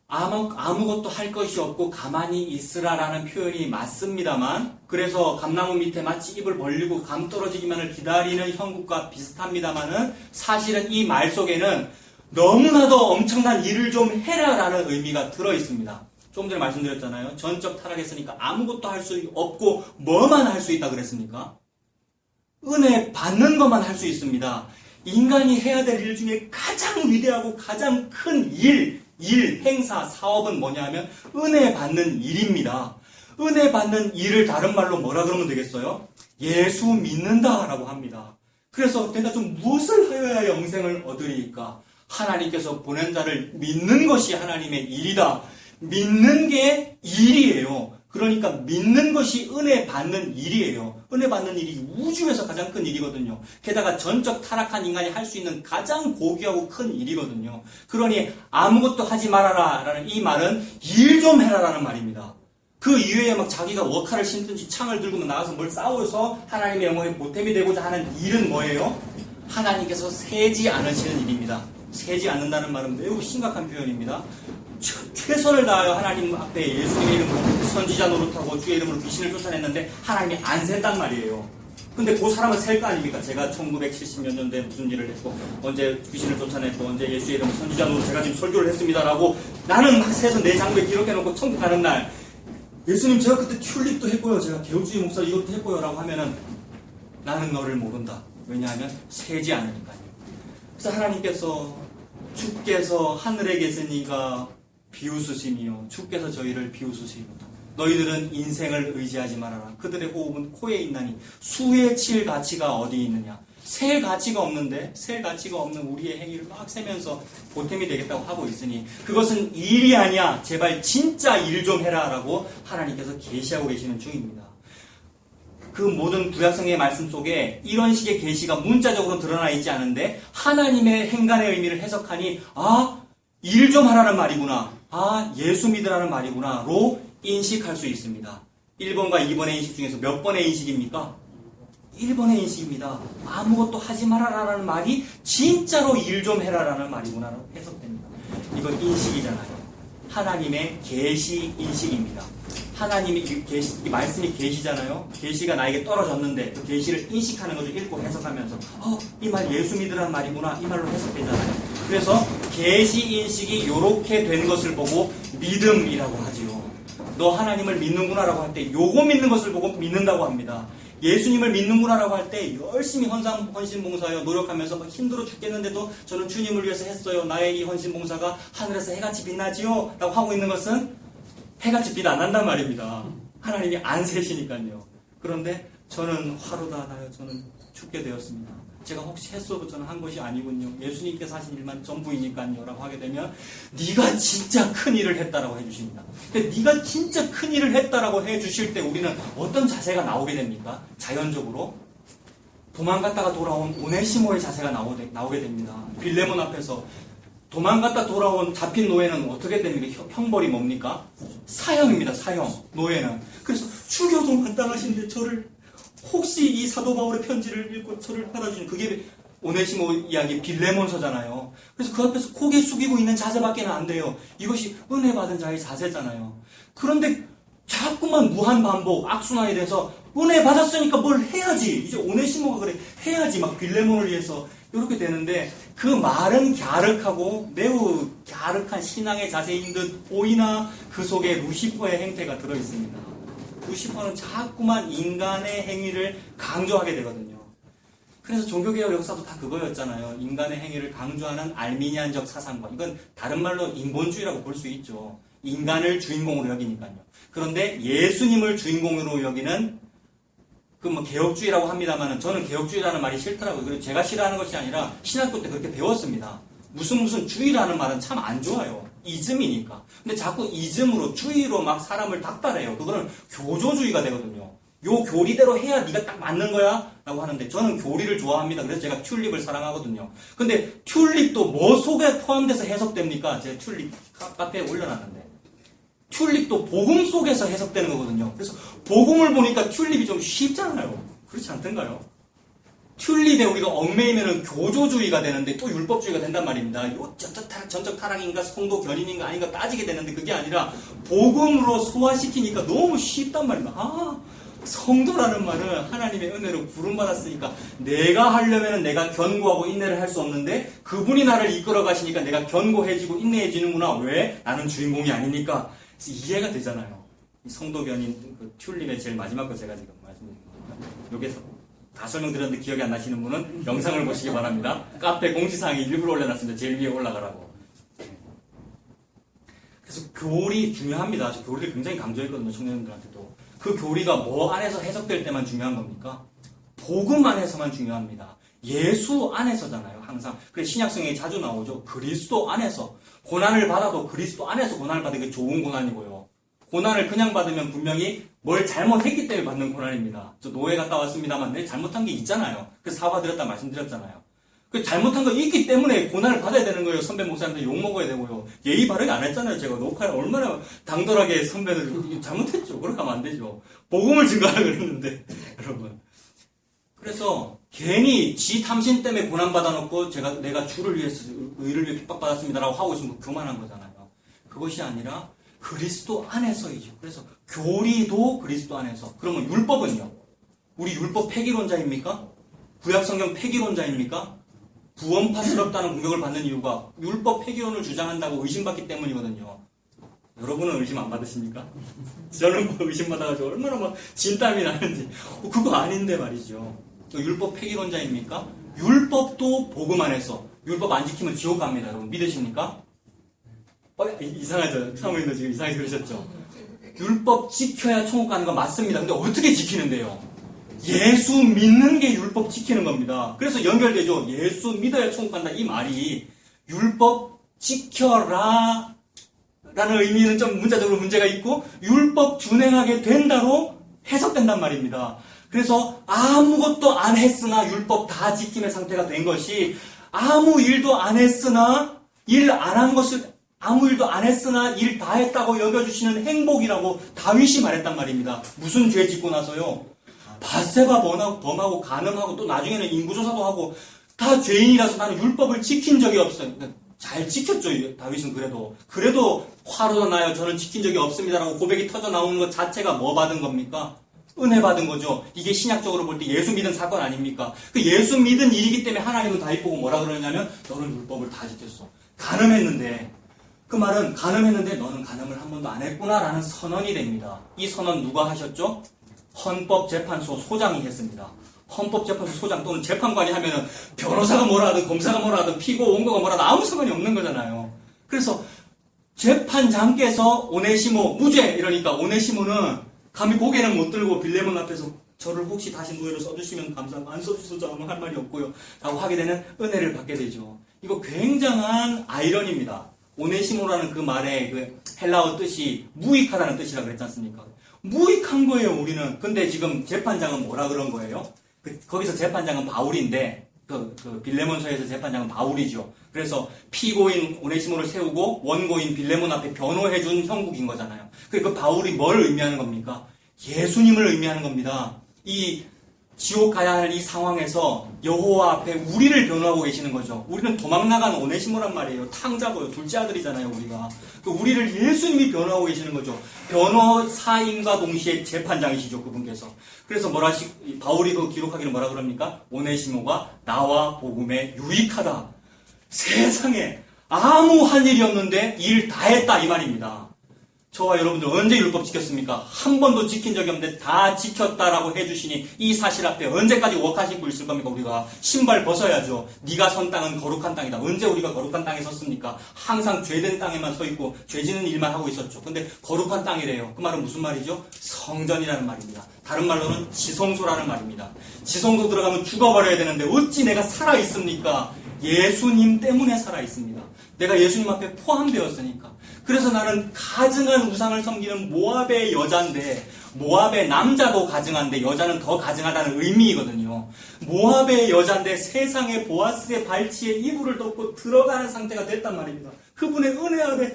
아무것도 할 것이 없고 가만히 있으라라는 표현이 맞습니다만, 그래서 감나무 밑에 마치 입을 벌리고 감 떨어지기만을 기다리는 형국과 비슷합니다만은 사실은 이 말 속에는 너무나도 엄청난 일을 좀 해라라는 의미가 들어있습니다. 조금 전에 말씀드렸잖아요. 전적 타락했으니까 아무것도 할 수 없고 뭐만 할 수 있다 그랬습니까? 은혜 받는 것만 할 수 있습니다. 인간이 해야 될 일 중에 가장 위대하고 가장 큰 일, 행사, 사업은 뭐냐 하면 은혜 받는 일입니다. 은혜 받는 일을 다른 말로 뭐라 그러면 되겠어요? 예수 믿는다라고 합니다. 그래서 내가 좀 무엇을 하여야 영생을 얻으리까? 하나님께서 보낸 자를 믿는 것이 하나님의 일이다. 믿는 게 일이에요. 그러니까 믿는 것이 은혜 받는 일이에요. 은혜 받는 일이 우주에서 가장 큰 일이거든요. 게다가 전적 타락한 인간이 할 수 있는 가장 고귀하고 큰 일이거든요. 그러니 아무것도 하지 말아라 라는 이 말은 일 좀 해라 라는 말입니다. 그 이외에 막 자기가 워카를 신든지 창을 들고 나가서 뭘 싸워서 하나님의 영광에 보탬이 되고자 하는 일은 뭐예요? 하나님께서 세지 않으시는 일입니다. 세지 않는다는 말은 매우 심각한 표현입니다. 최선을 다하여 하나님 앞에 예수님의 이름으로 선지자 노릇하고 주의 이름으로 귀신을 쫓아냈는데 하나님이 안 샜단 말이에요. 근데 그 사람은 셀 거 아닙니까? 제가 1970몇 년대에 무슨 일을 했고 언제 귀신을 쫓아냈고 언제 예수의 이름으로 선지자 노릇 제가 지금 설교를 했습니다라고 나는 막 세서 내 장부에 기록해놓고 천국 가는 날 예수님 제가 그때 튤립도 했고요. 제가 개혁주의 목사 이것도 했고요 라고 하면은 나는 너를 모른다. 왜냐하면 세지 않으니까요. 그래서 하나님께서 주께서 하늘에 계시니가 비웃으시며 주께서 저희를 비웃으시리로다. 너희들은 인생을 의지하지 말아라. 그들의 호흡은 코에 있나니 수에 칠 가치가 어디 있느냐. 셀 가치가 없는데 셀 가치가 없는 우리의 행위를 막 세면서 보탬이 되겠다고 하고 있으니 그것은 일이 아니야. 제발 진짜 일 좀 해라 라고 하나님께서 계시하고 계시는 중입니다. 그 모든 구약성의 말씀 속에 이런 식의 계시가 문자적으로 드러나 있지 않은데 하나님의 행간의 의미를 해석하니 일 좀 하라는 말이구나. 예수 믿으라는 말이구나로 인식할 수 있습니다. 1번과 2번의 인식 중에서 몇 번의 인식입니까? 1번의 인식입니다. 아무것도 하지 말아라라는 말이 진짜로 일 좀 해라라는 말이구나로 해석됩니다. 이건 인식이잖아요. 하나님의 계시 인식입니다. 하나님이 이 말씀이 계시잖아요. 계시가 나에게 떨어졌는데 그 계시를 인식하는 것을 읽고 해석하면서 이 말 예수 믿으라는 말이구나 이 말로 해석되잖아요. 그래서 계시 인식이 이렇게 된 것을 보고 믿음이라고 하지요. 너 하나님을 믿는구나라고 할 때 요거 믿는 것을 보고 믿는다고 합니다. 예수님을 믿는구나라고 할 때 열심히 헌신봉사하여 노력하면서 막 힘들어 죽겠는데도 저는 주님을 위해서 했어요. 나의 이 헌신봉사가 하늘에서 해같이 빛나지요? 라고 하고 있는 것은 해같이 빛 안 난단 말입니다. 하나님이 안 세시니까요. 그런데 저는 화로다 나요. 저는 죽게 되었습니다. 제가 혹시 했어도 저는 한 것이 아니군요. 예수님께서 하신 일만 전부이니까요. 라고 하게 되면 네가 진짜 큰 일을 했다라고 해주십니다. 근데 네가 진짜 큰 일을 했다라고 해주실 때 우리는 어떤 자세가 나오게 됩니까? 자연적으로 도망갔다가 돌아온 오네시모의 자세가 나오게 됩니다. 빌레몬 앞에서 도망갔다 돌아온 잡힌 노예는 어떻게 됩니까? 형벌이 뭡니까? 사형입니다. 사형. 노예는. 그래서 죽여도 마땅하신데 저를 혹시 이 사도 바울의 편지를 읽고 저를 받아주신 그게 오네시모 이야기 빌레몬서잖아요. 그래서 그 앞에서 고개 숙이고 있는 자세밖에 안 돼요. 이것이 은혜 받은 자의 자세잖아요. 그런데 자꾸만 무한반복 악순환이 돼서 은혜 받았으니까 뭘 해야지. 이제 오네시모가 그래 해야지 막 빌레몬을 위해서 이렇게 되는데 그 말은 갸륵하고 매우 갸륵한 신앙의 자세인 듯 보이나 그 속에 루시퍼의 행태가 들어있습니다. 루시퍼는 자꾸만 인간의 행위를 강조하게 되거든요. 그래서 종교개혁 역사도 다 그거였잖아요. 인간의 행위를 강조하는 알미니안적 사상관. 이건 다른 말로 인본주의라고 볼 수 있죠. 인간을 주인공으로 여기니까요. 그런데 예수님을 주인공으로 여기는 개혁주의라고 합니다만 저는 개혁주의라는 말이 싫더라고요. 그리고 제가 싫어하는 것이 아니라 신학교 때 그렇게 배웠습니다. 무슨 주의라는 말은 참 안 좋아요. 이즘이니까. 근데 자꾸 이즘으로 주의로 막 사람을 닥달해요. 그거는 교조주의가 되거든요. 요 교리대로 해야 네가 딱 맞는 거야? 라고 하는데 저는 교리를 좋아합니다. 그래서 제가 튤립을 사랑하거든요. 근데 튤립도 뭐 속에 포함돼서 해석됩니까? 제가 튤립 카페에 올려놨는데 튤립도 복음 속에서 해석되는 거거든요. 그래서 복음을 보니까 튤립이 좀 쉽잖아요. 그렇지 않던가요? 튤립에 우리가 얽매이면 교조주의가 되는데 또 율법주의가 된단 말입니다. 요 전적 타락인가 성도 견인인가 아닌가 따지게 되는데 그게 아니라 복음으로 소화시키니까 너무 쉽단 말입니다. 아, 성도라는 말은 하나님의 은혜로 부름받았으니까 내가 하려면 내가 견고하고 인내를 할 수 없는데 그분이 나를 이끌어 가시니까 내가 견고해지고 인내해지는구나. 왜? 나는 주인공이 아니니까. 그래서 이해가 되잖아요. 이 성도 견인 그 튤립의 제일 마지막 거 제가 지금 말씀드린 겁니다. 여기서 다 설명드렸는데 기억이 안 나시는 분은 영상을 보시기 바랍니다. 카페 공지사항에 일부러 올려놨습니다. 제일 위에 올라가라고. 그래서 교리 중요합니다. 저 교리를 굉장히 강조했거든요. 청년들한테도. 그 교리가 뭐 안에서 해석될 때만 중요한 겁니까? 복음 안에서만 중요합니다. 예수 안에서잖아요. 항상. 그래서 신약성경에 자주 나오죠. 그리스도 안에서. 고난을 받아도 그리스도 안에서 고난을 받는 게 좋은 고난이고요. 고난을 그냥 받으면 분명히 뭘 잘못했기 때문에 받는 고난입니다. 저 노예 갔다 왔습니다만 내 잘못한 게 있잖아요. 그래서 사과드렸다 말씀드렸잖아요. 그 잘못한 거 있기 때문에 고난을 받아야 되는 거예요. 선배 목사님들 욕 먹어야 되고요. 예의 바르게 안 했잖아요. 제가 녹화를 얼마나 당돌하게 선배들 잘못했죠. 그렇게 하면 안 되죠. 복음을 증거하려고 그랬는데 여러분. 그래서 괜히 지 탐심 때문에 고난 받아놓고 내가 주를 위해서 의를 위해 핍박받았습니다라고 하고 있으면 교만한 거잖아요. 그것이 아니라 그리스도 안에서이죠. 그래서 교리도 그리스도 안에서. 그러면 율법은요? 우리 율법 폐기론자입니까? 구약성경 폐기론자입니까? 구원파스럽다는 공격을 받는 이유가 율법 폐기론을 주장한다고 의심받기 때문이거든요. 여러분은 의심 안 받으십니까? 저는 뭐 의심받아가지고 얼마나 막 진땀이 나는지. 그거 아닌데 말이죠. 율법 폐기론자입니까? 율법도 복음 안에서. 율법 안 지키면 지옥 갑니다. 여러분 믿으십니까? 이상하죠? 사모님도 지금 이상하게 그러셨죠? 율법 지켜야 천국 가는 거 맞습니다. 근데 어떻게 지키는데요? 예수 믿는 게 율법 지키는 겁니다. 그래서 연결되죠. 예수 믿어야 천국 간다. 이 말이 율법 지켜라 라는 의미는 좀 문자적으로 문제가 있고 율법 준행하게 된다로 해석된단 말입니다. 그래서 아무것도 안 했으나 율법 다 지킴의 상태가 된 것이 아무 일도 안 했으나 일 안 한 것을 아무 일도 안 했으나 일 다 했다고 여겨주시는 행복이라고 다윗이 말했단 말입니다. 무슨 죄 짓고 나서요? 밧세바 범하고 간음하고 또 나중에는 인구조사도 하고 다 죄인이라서 나는 율법을 지킨 적이 없어요. 그러니까 잘 지켰죠. 다윗은 그래도 화로 나요. 저는 지킨 적이 없습니다라고 고백이 터져 나오는 것 자체가 뭐 받은 겁니까? 은혜 받은 거죠. 이게 신약적으로 볼 때 예수 믿은 사건 아닙니까? 그 예수 믿은 일이기 때문에 하나님은 다윗 보고 뭐라 그러냐면 너는 율법을 다 지켰어. 간음했는데 그 말은 간음했는데 너는 간음을 한 번도 안 했구나라는 선언이 됩니다. 이 선언 누가 하셨죠? 헌법재판소 소장이 했습니다. 헌법재판소 소장 또는 재판관이 하면은 변호사가 뭐라 하든 검사가 뭐라 하든 피고 원고가 뭐라 하든 아무 상관이 없는 거잖아요. 그래서 재판장께서 오네시모 무죄 이러니까 오네시모는 감히 고개는 못 들고 빌레몬 앞에서 저를 혹시 다시 노예로 써주시면 감사하고 안 써주셔서 아무 할 말이 없고요 라고 하게 되는 은혜를 받게 되죠. 이거 굉장한 아이러니입니다. 오네시모라는 그 말의 그 헬라어 뜻이 무익하다는 뜻이라고 그랬지 않습니까? 무익한 거예요, 우리는. 근데 지금 재판장은 뭐라 그런 거예요? 거기서 재판장은 바울인데, 빌레몬서에서 재판장은 바울이죠. 그래서 피고인 오네시모를 세우고 원고인 빌레몬 앞에 변호해준 형국인 거잖아요. 그 바울이 뭘 의미하는 겁니까? 예수님을 의미하는 겁니다. 이 지옥 가야 할 이 상황에서 여호와 앞에 우리를 변호하고 계시는 거죠. 우리는 도망나간 오네시모란 말이에요. 탕자고요. 둘째 아들이잖아요, 우리가. 우리를 예수님이 변호하고 계시는 거죠. 변호사임과 동시에 재판장이시죠, 그분께서. 그래서 바울이 그 기록하기는 뭐라 그럽니까? 오네시모가 나와 복음에 유익하다. 세상에 아무 할 일이 없는데 일 다 했다 이 말입니다. 저와 여러분들 언제 율법 지켰습니까? 한 번도 지킨 적이 없는데 다 지켰다라고 해주시니 이 사실 앞에 언제까지 웍하 신고 있을 겁니까? 우리가 신발 벗어야죠. 네가 선 땅은 거룩한 땅이다. 언제 우리가 거룩한 땅에 섰습니까? 항상 죄된 땅에만 서 있고 죄지는 일만 하고 있었죠. 근데 거룩한 땅이래요. 그 말은 무슨 말이죠? 성전이라는 말입니다. 다른 말로는 지성소라는 말입니다. 지성소 들어가면 죽어버려야 되는데 어찌 내가 살아있습니까? 예수님 때문에 살아있습니다. 내가 예수님 앞에 포함되었으니까. 그래서 나는 가증한 우상을 섬기는 모압의 여자인데, 모압의 남자도 가증한데 여자는 더 가증하다는 의미이거든요. 모압의 여자인데 세상에 보아스의 발치에 이불을 덮고 들어가는 상태가 됐단 말입니다. 그분의 은혜 아래.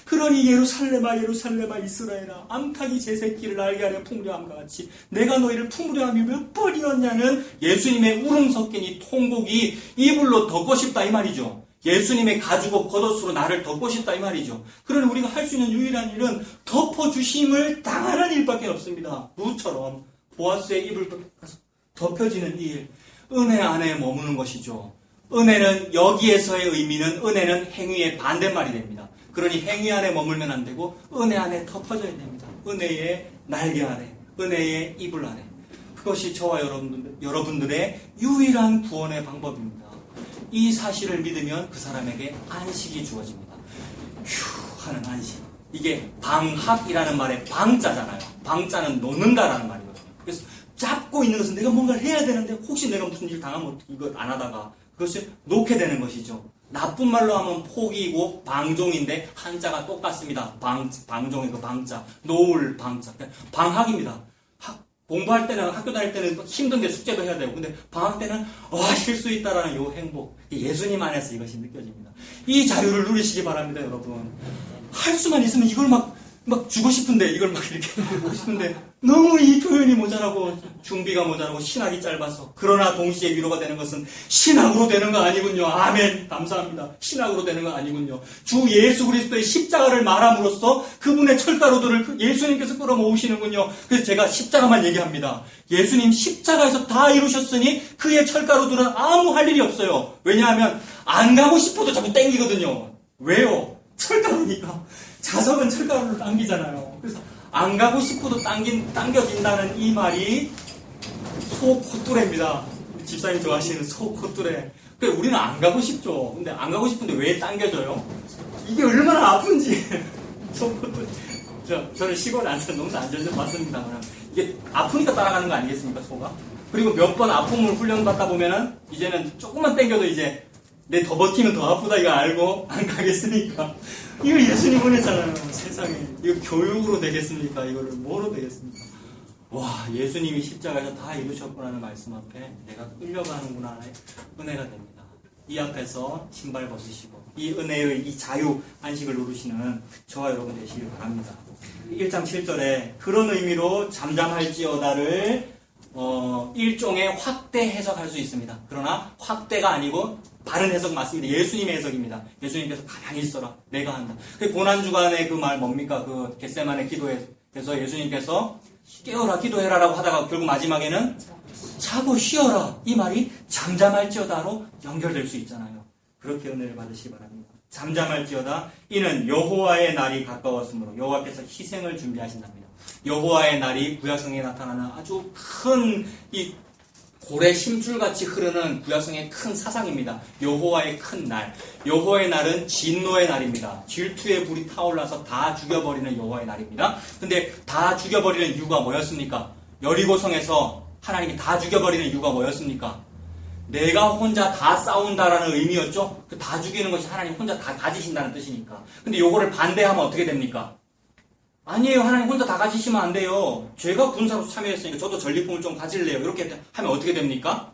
그러니 예루살렘아 예루살렘아 이스라엘아 암탉이 제 새끼를 날개 아래 품으려함과 같이 내가 너희를 품으려함이 몇 번이었냐는 예수님의 울음 섞인 이 통곡이 이불로 덮고 싶다 이 말이죠. 예수님의 가죽옷 겉옷으로 나를 덮고 싶다 이 말이죠. 그러니 우리가 할 수 있는 유일한 일은 덮어주심을 당하는 일밖에 없습니다. 루처럼 보아스의 입을 덮여지는 일, 은혜 안에 머무는 것이죠. 은혜는 여기에서의 의미는 은혜는 행위의 반대말이 됩니다. 그러니 행위 안에 머물면 안 되고 은혜 안에 덮어져야 됩니다. 은혜의 날개 아래, 은혜의 이불 아래. 그것이 저와 여러분들의 유일한 구원의 방법입니다. 이 사실을 믿으면 그 사람에게 안식이 주어집니다. 휴 하는 안식. 이게 방학이라는 말의 방자잖아요. 방자는 놓는다라는 말이거든요. 그래서 잡고 있는 것은 내가 뭔가를 해야 되는데 혹시 내가 무슨 일 당하면 이거 안 하다가 그것을 놓게 되는 것이죠. 나쁜 말로 하면 포기이고 방종인데 한자가 똑같습니다. 방종의 그 방자, 놓을 방자. 방학입니다. 공부할 때는 학교 다닐 때는 힘든데 숙제도 해야 되고 근데 방학 때는 쉴 수 있다라는 요 행복 예수님 안에서 이것이 느껴집니다. 이 자유를 누리시기 바랍니다. 여러분 할 수만 있으면 이걸 막 주고 싶은데 이걸 막 이렇게 하고 싶은데 너무 이 표현이 모자라고 준비가 모자라고 신학이 짧아서 그러나 동시에 위로가 되는 것은 신학으로 되는 거 아니군요. 아멘 감사합니다. 신학으로 되는 거 아니군요. 주 예수 그리스도의 십자가를 말함으로써 그분의 철가루들을 예수님께서 끌어모으시는군요. 그래서 제가 십자가만 얘기합니다. 예수님 십자가에서 다 이루셨으니 그의 철가루들은 아무 할 일이 없어요. 왜냐하면 안 가고 싶어도 자꾸 땡기거든요. 왜요? 철가루니까. 자석은 철가루를 당기잖아요. 그래서 안 가고 싶어도 당겨진다는 이 말이 소콧뚜레입니다. 집사님 좋아하시는 소콧뚜레. 그러니까 우리는 안 가고 싶죠. 근데 안 가고 싶은데 왜 당겨져요? 이게 얼마나 아픈지. 소콧뚜레. 저는 시골에 앉아서 농사 안 지어서 봤습니다. 이게 아프니까 따라가는 거 아니겠습니까, 소가? 그리고 몇 번 아픔을 훈련받다 보면은 이제는 조금만 당겨도 이제 내 더 버티면 더 아프다 이거 알고 안 가겠으니까. 이거 예수님 보냈잖아요. 세상에. 이거 교육으로 되겠습니까? 이거를 뭐로 되겠습니까? 와, 예수님이 십자가에서 다 이루셨구나는 말씀 앞에 내가 끌려가는구나 하는 은혜가 됩니다. 이 앞에서 신발 벗으시고 이 은혜의 이 자유 안식을 누르시는 저와 여러분 되시길 바랍니다. 1장 7절에 그런 의미로 잠잠할지어다를 일종의 확대 해석할 수 있습니다. 그러나 확대가 아니고 바른 해석 맞습니다. 예수님의 해석입니다. 예수님께서 가만히 있어라. 내가 한다. 그 고난주간의 그 말 뭡니까? 그 겟세마네 기도에서 예수님께서 깨어라 기도해라라고 하다가 결국 마지막에는 자고 쉬어라. 이 말이 잠잠할지어다로 연결될 수 있잖아요. 그렇게 은혜를 받으시기 바랍니다. 잠잠할지어다 이는 여호와의 날이 가까웠으므로 여호와께서 희생을 준비하신답니다. 여호와의 날이 구약성에 나타나는 아주 큰 이 고래 심줄같이 흐르는 구약성의 큰 사상입니다. 여호와의 큰 날. 여호와의 날은 진노의 날입니다. 질투의 불이 타올라서 다 죽여버리는 여호와의 날입니다. 근데 다 죽여버리는 이유가 뭐였습니까? 여리고성에서 하나님이 다 죽여버리는 이유가 뭐였습니까? 내가 혼자 다 싸운다라는 의미였죠? 그 다 죽이는 것이 하나님 혼자 다 가지신다는 뜻이니까. 근데 요거를 반대하면 어떻게 됩니까? 아니에요. 하나님 혼자 다 가지시면 안 돼요. 제가 군사로 참여했으니까 저도 전리품을 좀 가질래요. 이렇게 하면 어떻게 됩니까?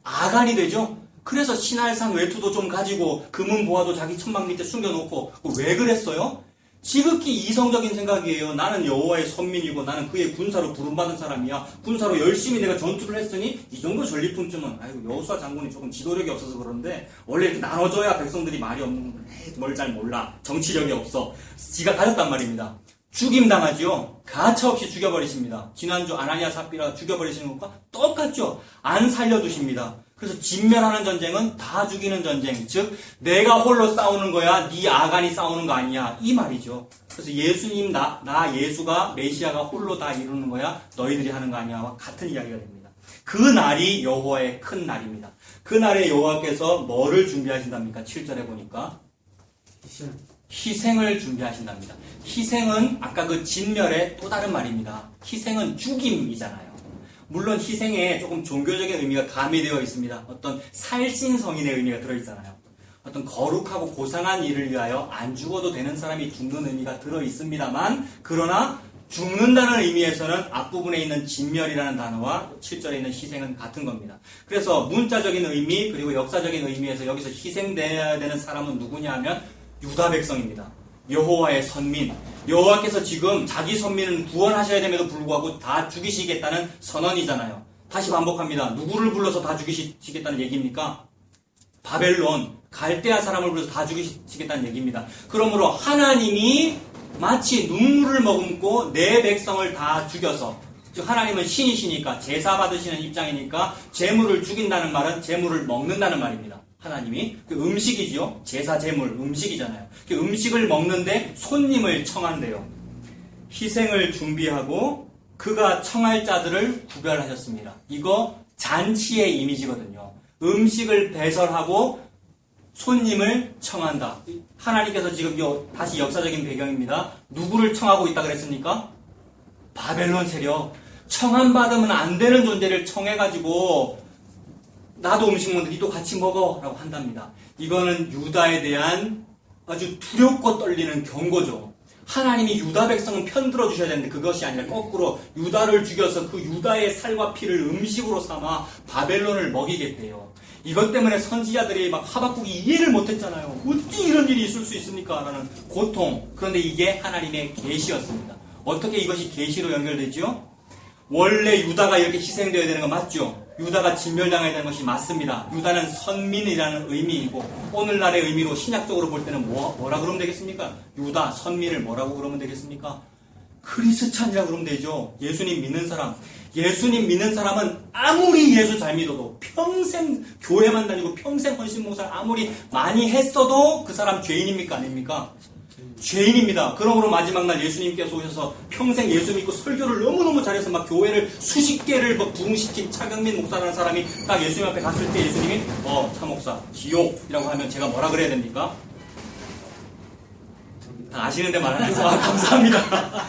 아간이 되죠? 그래서 신할산 외투도 좀 가지고 금은 보화도 자기 천막 밑에 숨겨놓고 왜 그랬어요? 지극히 이성적인 생각이에요. 나는 여호와의 선민이고 나는 그의 군사로 부름받은 사람이야. 군사로 열심히 내가 전투를 했으니 이 정도 전리품쯤은 아이고 여호수아 장군이 조금 지도력이 없어서 그러는데 원래 이렇게 나눠줘야 백성들이 말이 없는 뭘 잘 몰라. 정치력이 없어. 지가 가졌단 말입니다. 죽임당하지요. 가차없이 죽여버리십니다. 지난주 아나니아 삽비라 죽여버리시는 것과 똑같죠. 안 살려두십니다. 그래서 진멸하는 전쟁은 다 죽이는 전쟁. 즉 내가 홀로 싸우는 거야. 네 아간이 싸우는 거 아니야. 이 말이죠. 그래서 예수님 나 예수가 메시아가 홀로 다 이루는 거야. 너희들이 하는 거 아니야와 같은 이야기가 됩니다. 그 날이 여호와의 큰 날입니다. 그 날에 여호와께서 뭐를 준비하신답니까? 7절에 보니까 희생을 준비하신답니다. 희생은 아까 그 진멸의 또 다른 말입니다. 희생은 죽임이잖아요. 물론 희생에 조금 종교적인 의미가 가미되어 있습니다. 어떤 살신성인의 의미가 들어있잖아요. 어떤 거룩하고 고상한 일을 위하여 안 죽어도 되는 사람이 죽는 의미가 들어있습니다만, 그러나 죽는다는 의미에서는 앞부분에 있는 진멸이라는 단어와 7절에 있는 희생은 같은 겁니다. 그래서 문자적인 의미 그리고 역사적인 의미에서 여기서 희생돼야 되는 사람은 누구냐 하면 유다 백성입니다. 여호와의 선민. 여호와께서 지금 자기 선민은 구원하셔야 됨에도 불구하고 다 죽이시겠다는 선언이잖아요. 다시 반복합니다. 누구를 불러서 다 죽이시겠다는 얘기입니까? 바벨론, 갈대아 사람을 불러서 다 죽이시겠다는 얘기입니다. 그러므로 하나님이 마치 눈물을 머금고 내 백성을 다 죽여서, 즉 하나님은 신이시니까 제사 받으시는 입장이니까 제물을 죽인다는 말은 제물을 먹는다는 말입니다. 하나님이 그 음식이지요. 제사 제물 음식이잖아요. 그 음식을 먹는데 손님을 청한대요. 희생을 준비하고 그가 청할 자들을 구별하셨습니다. 이거 잔치의 이미지거든요. 음식을 배설하고 손님을 청한다. 하나님께서 지금 다시 역사적인 배경입니다. 누구를 청하고 있다 그랬습니까? 바벨론 세력. 청함받으면 안 되는 존재를 청해가지고 나도 음식 먹는데 니도 같이 먹어 라고 한답니다. 이거는 유다에 대한 아주 두렵고 떨리는 경고죠. 하나님이 유다 백성은 편들어 주셔야 되는데 그것이 아니라 거꾸로 유다를 죽여서 그 유다의 살과 피를 음식으로 삼아 바벨론을 먹이겠대요. 이것 때문에 선지자들이 막 하박국이 이해를 못했잖아요. 어찌 이런 일이 있을 수 있습니까? 라는 고통. 그런데 이게 하나님의 계시였습니다. 어떻게 이것이 계시로 연결되죠? 원래 유다가 이렇게 희생되어야 되는 건 맞죠? 유다가 진멸당해야 되는 것이 맞습니다. 유다는 선민이라는 의미이고 오늘날의 의미로 신약적으로 볼 때는 뭐라 그러면 되겠습니까? 유다, 선민을 뭐라고 그러면 되겠습니까? 크리스찬이라고 그러면 되죠. 예수님 믿는 사람. 예수님 믿는 사람은 아무리 예수 잘 믿어도 평생 교회만 다니고 평생 헌신봉사를 아무리 많이 했어도 그 사람 죄인입니까? 아닙니까? 죄인입니다. 그러므로 마지막 날 예수님께서 오셔서 평생 예수 믿고 설교를 너무너무 잘해서 막 교회를 수십 개를 막 부흥시킨 차경민 목사라는 사람이 딱 예수님 앞에 갔을 때 예수님이 차 목사 지옥이라고 하면 제가 뭐라 그래야 됩니까? 다 아시는데 말하면서 감사합니다.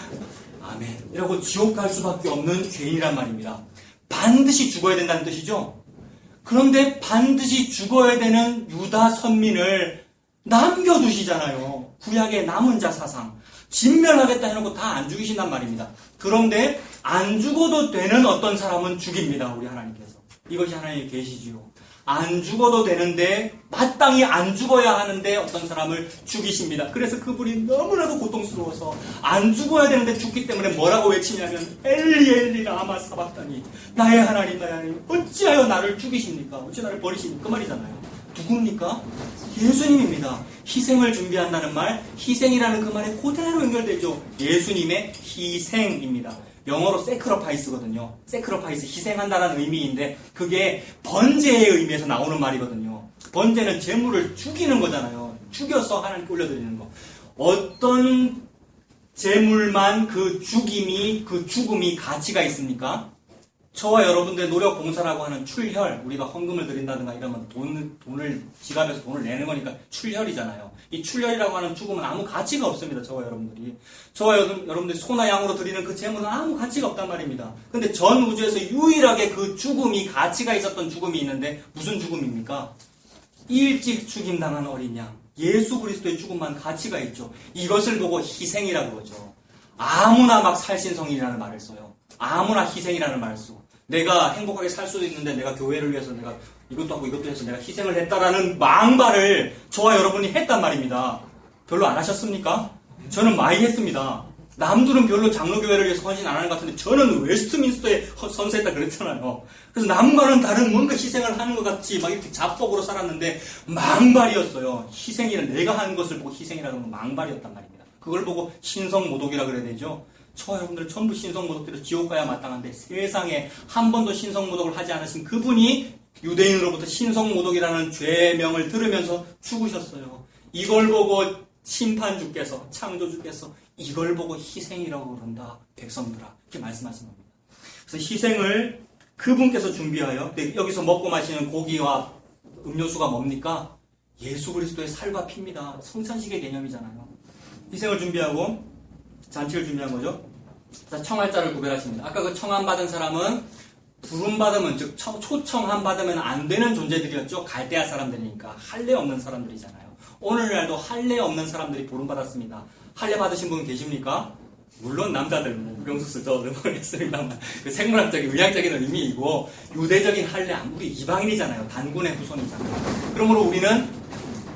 아멘. 이라고 지옥 갈 수밖에 없는 죄인이란 말입니다. 반드시 죽어야 된다는 뜻이죠. 그런데 반드시 죽어야 되는 유다 선민을 남겨두시잖아요. 구약의 남은 자 사상. 진멸하겠다 해놓고 다 안 죽이신단 말입니다. 그런데 안 죽어도 되는 어떤 사람은 죽입니다. 우리 하나님께서. 이것이 하나님의 계시지요. 안 죽어도 되는데 마땅히 안 죽어야 하는데 어떤 사람을 죽이십니다. 그래서 그분이 너무나도 고통스러워서 안 죽어야 되는데 죽기 때문에 뭐라고 외치냐면 엘리 엘리 라마 사박다니 나의 하나님 나의 하나님 어찌하여 나를 죽이십니까? 어찌 나를 버리십니까? 그 말이잖아요. 누굽니까? 예수님입니다. 희생을 준비한다는 말, 희생이라는 그 말에 그대로 연결되죠. 예수님의 희생입니다. 영어로 sacrifice거든요. sacrifice, 희생한다는 의미인데 그게 번제의 의미에서 나오는 말이거든요. 번제는 제물을 죽이는 거잖아요. 죽여서 하나님께 올려드리는 거. 어떤 제물만 그 죽음이 가치가 있습니까? 저와 여러분들의 노력 봉사라고 하는 출혈, 우리가 헌금을 드린다든가 이러면 돈을 지갑에서 돈을 내는 거니까 출혈이잖아요. 이 출혈이라고 하는 죽음은 아무 가치가 없습니다. 저와 여러분들이. 저와 여러분들이 소나 양으로 드리는 그 제물은 아무 가치가 없단 말입니다. 근데 전 우주에서 유일하게 그 죽음이 가치가 있었던 죽음이 있는데 무슨 죽음입니까? 일찍 죽임당한 어린 양. 예수 그리스도의 죽음만 가치가 있죠. 이것을 보고 희생이라고 그러죠. 아무나 막 살신성인이라는 말을 써요. 아무나 희생이라는 말을 쓰고. 내가 행복하게 살 수도 있는데 내가 교회를 위해서 내가 이것도 하고 이것도 해서 내가 희생을 했다라는 망발을 저와 여러분이 했단 말입니다. 별로 안 하셨습니까? 저는 많이 했습니다. 남들은 별로 장로교회를 위해서 헌신 안 하는 것 같은데 저는 웨스트민스터에 선서했다 그랬잖아요. 그래서 남과는 다른 뭔가 희생을 하는 것 같이 막 이렇게 자폭으로 살았는데 망발이었어요. 희생이란 내가 하는 것을 보고 희생이라는 건 망발이었단 말입니다. 그걸 보고 신성모독이라 그래야 되죠. 저와 여러분들 전부 신성모독대로 지옥 가야 마땅한데 세상에 한 번도 신성모독을 하지 않으신 그분이 유대인으로부터 신성모독이라는 죄명을 들으면서 죽으셨어요. 이걸 보고 심판주께서 창조주께서 이걸 보고 희생이라고 그런다. 백성들아. 이렇게 말씀하시는 겁니다. 그래서 희생을 그분께서 준비하여 여기서 먹고 마시는 고기와 음료수가 뭡니까? 예수 그리스도의 살과 피입니다. 성찬식의 개념이잖아요. 희생을 준비하고 잔치를 준비한 거죠. 청할 자를 구별하십니다. 아까 그 청함 받은 사람은 부름받으면, 즉 초청함 받으면 안 되는 존재들이었죠. 갈대아 사람들이니까 할례 없는 사람들이잖아요. 오늘날도 할례 없는 사람들이 부름받았습니다. 할례 받으신 분 계십니까? 물론 남자들, 우병수스 저도 모르겠습니다만 그 생물학적인, 의학적인 의미이고 유대적인 할례, 우리 이방인이잖아요. 단군의 후손이잖아요. 그러므로 우리는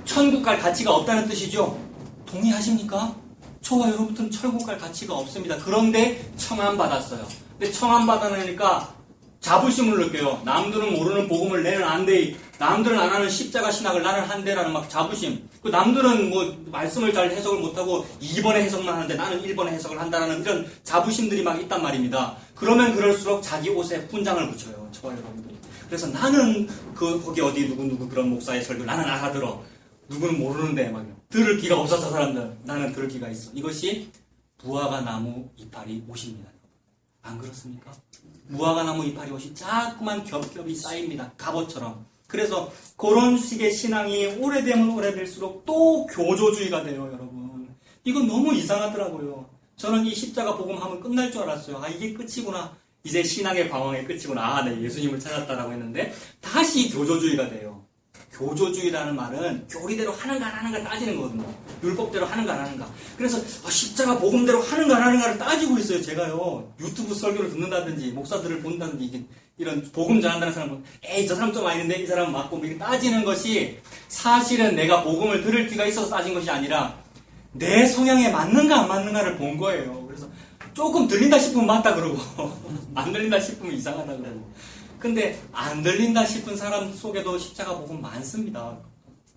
천국 갈 가치가 없다는 뜻이죠. 동의하십니까? 저와 여러분들은 천국 갈 가치가 없습니다. 그런데 청함받았어요. 근데 청함받아내니까 자부심을 느껴요. 남들은 모르는 복음을 내는 안 돼. 남들은 안 하는 십자가 신학을 나는 한대라는 막 자부심. 그 남들은 뭐 말씀을 잘 해석을 못하고 2번의 해석만 하는데 나는 1번의 해석을 한다는 이런 자부심들이 막 있단 말입니다. 그러면 그럴수록 자기 옷에 훈장을 붙여요. 저와 여러분들이. 그래서 나는 거기 어디 누구 그런 목사의 설교 나는 알아들어. 누구는 모르는데 막 들을 기가 없었어 사람들. 나는 들을 기가 있어. 이것이 무화과 나무 이파리 옷입니다. 안 그렇습니까? 무화과 나무 이파리 옷이 자꾸만 겹겹이 쌓입니다. 갑옷처럼. 그래서 그런 식의 신앙이 오래되면 오래될수록 또 교조주의가 돼요, 여러분. 이건 너무 이상하더라고요. 저는 이 십자가 복음하면 끝날 줄 알았어요. 아, 이게 끝이구나. 이제 신앙의 방황의 끝이구나. 아, 네, 예수님을 찾았다라고 했는데 다시 교조주의가 돼요. 교조주의라는 말은 교리대로 하는가 안 하는가 따지는 거거든요. 율법대로 하는가 안 하는가. 그래서 십자가 복음대로 하는가 안 하는가를 따지고 있어요. 제가요. 유튜브 설교를 듣는다든지 목사들을 본다든지 이런 복음 전한다는 사람은 에이 저 사람 좀 아닌데 이 사람은 맞고 이렇게 따지는 것이 사실은 내가 복음을 들을 기가 있어서 따진 것이 아니라 내 성향에 맞는가 안 맞는가를 본 거예요. 그래서 조금 들린다 싶으면 맞다 그러고 안 들린다 싶으면 이상하다 그러고. 근데 안 들린다 싶은 사람 속에도 십자가 복음 많습니다.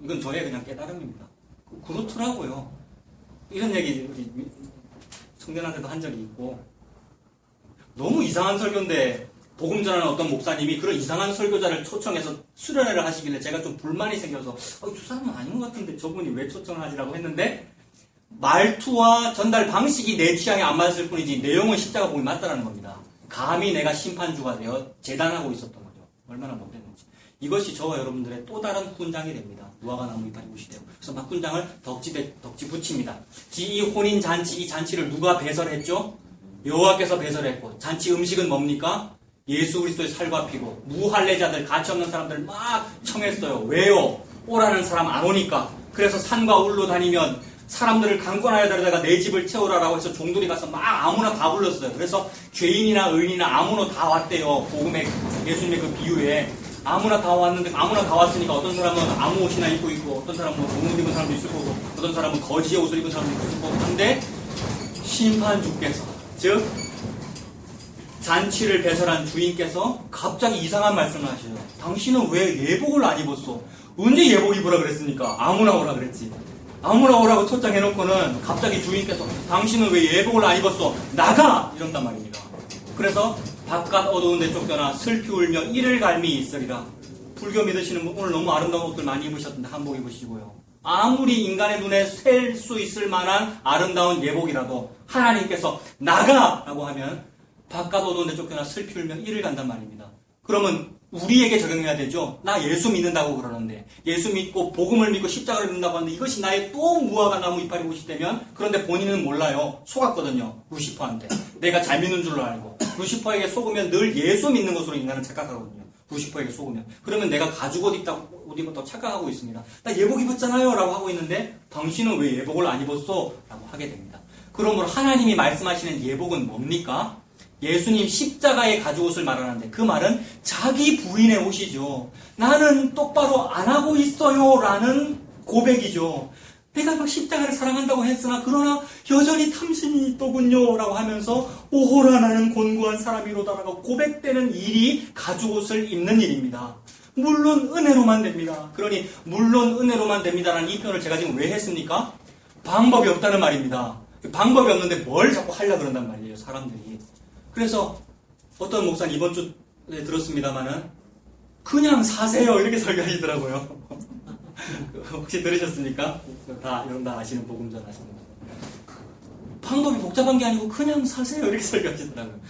이건 저의 그냥 깨달음입니다. 그렇더라고요. 이런 얘기 우리 청년한테도 한 적이 있고 너무 이상한 설교인데 복음 전하는 어떤 목사님이 그런 이상한 설교자를 초청해서 수련회를 하시길래 제가 좀 불만이 생겨서 저 사람은 아닌 것 같은데 저분이 왜 초청을 하시라고 했는데 말투와 전달 방식이 내 취향에 안 맞을 뿐이지 내용은 십자가 복음이 맞다라는 겁니다. 감히 내가 심판주가 되어 재단하고 있었던 거죠. 얼마나 못했는지. 이것이 저와 여러분들의 또 다른 훈장이 됩니다. 무화과 나무 이파리 옷이 되고. 그래서 막 훈장을 덕지 붙입니다. 이 혼인 잔치, 이 잔치를 누가 배설했죠? 여호와께서 배설했고, 잔치 음식은 뭡니까? 예수 그리스도의 살과 피고, 무할례자들, 가치 없는 사람들 막 청했어요. 왜요? 오라는 사람 안 오니까. 그래서 산과 울로 다니면 사람들을 강권하여 데려다가 내 집을 채우라라고 해서 종들이 가서 막 아무나 다 불렀어요. 그래서 죄인이나 의인이나 아무나 다 왔대요. 복음의 예수님의 그 비유에 아무나 다 왔는데 아무나 다 왔으니까 어떤 사람은 아무 옷이나 입고 있고 어떤 사람은 옷 입은 사람도 있을 거고 어떤 사람은 거지의 옷을 입은 사람도 있을 거고 한데 심판주께서 즉 잔치를 배설한 주인께서 갑자기 이상한 말씀을 하셔요. 당신은 왜 예복을 안 입었어? 언제 예복 입으라 그랬습니까? 아무나 오라 그랬지. 아무나 오라고 초청해놓고는 갑자기 주인께서 당신은 왜 예복을 안 입었어? 나가! 이런단 말입니다. 그래서 바깥 어두운 데 쫓겨나 슬피 울며 이를 갈미 있으리라. 불교 믿으시는 분 오늘 너무 아름다운 옷들 많이 입으셨는데 한복 입으시고요. 아무리 인간의 눈에 셀 수 있을 만한 아름다운 예복이라도 하나님께서 나가! 라고 하면 바깥 어두운 데 쫓겨나 슬피 울며 이를 간단 말입니다. 그러면 우리에게 적용해야 되죠. 나 예수 믿는다고 그러는데 예수 믿고 복음을 믿고 십자가를 믿는다고 하는데 이것이 나의 또 무화과 나무 이파리 옷이 되면 그런데 본인은 몰라요. 속았거든요. 루시퍼한테. 내가 잘 믿는 줄로 알고 루시퍼에게 속으면 늘 예수 믿는 것으로 인간은 착각하거든요. 루시퍼에게 속으면. 그러면 내가 가죽 옷 입었다고 착각하고 있습니다. 나 예복 입었잖아요 라고 하고 있는데 당신은 왜 예복을 안 입었어? 라고 하게 됩니다. 그러므로 하나님이 말씀하시는 예복은 뭡니까? 예수님 십자가의 가죽옷을 말하는데 그 말은 자기 부인의 옷이죠. 나는 똑바로 안 하고 있어요 라는 고백이죠. 내가 막 십자가를 사랑한다고 했으나 그러나 여전히 탐심이 있더군요 라고 하면서 오호라 나는 곤고한 사람이로다라고 고백되는 일이 가죽옷을 입는 일입니다. 물론 은혜로만 됩니다. 그러니 물론 은혜로만 됩니다라는 이 표현을 제가 지금 왜 했습니까? 방법이 없다는 말입니다. 방법이 없는데 뭘 자꾸 하려고 그런단 말이에요, 사람들이. 그래서 어떤 목사는 이번 주에 들었습니다마는 그냥 사세요 이렇게 설교하시더라고요. 혹시 들으셨습니까? 여러분 다 아시는 복음전 하시는 분. 방법이 복잡한 게 아니고 그냥 사세요 이렇게 설교하시더라고요.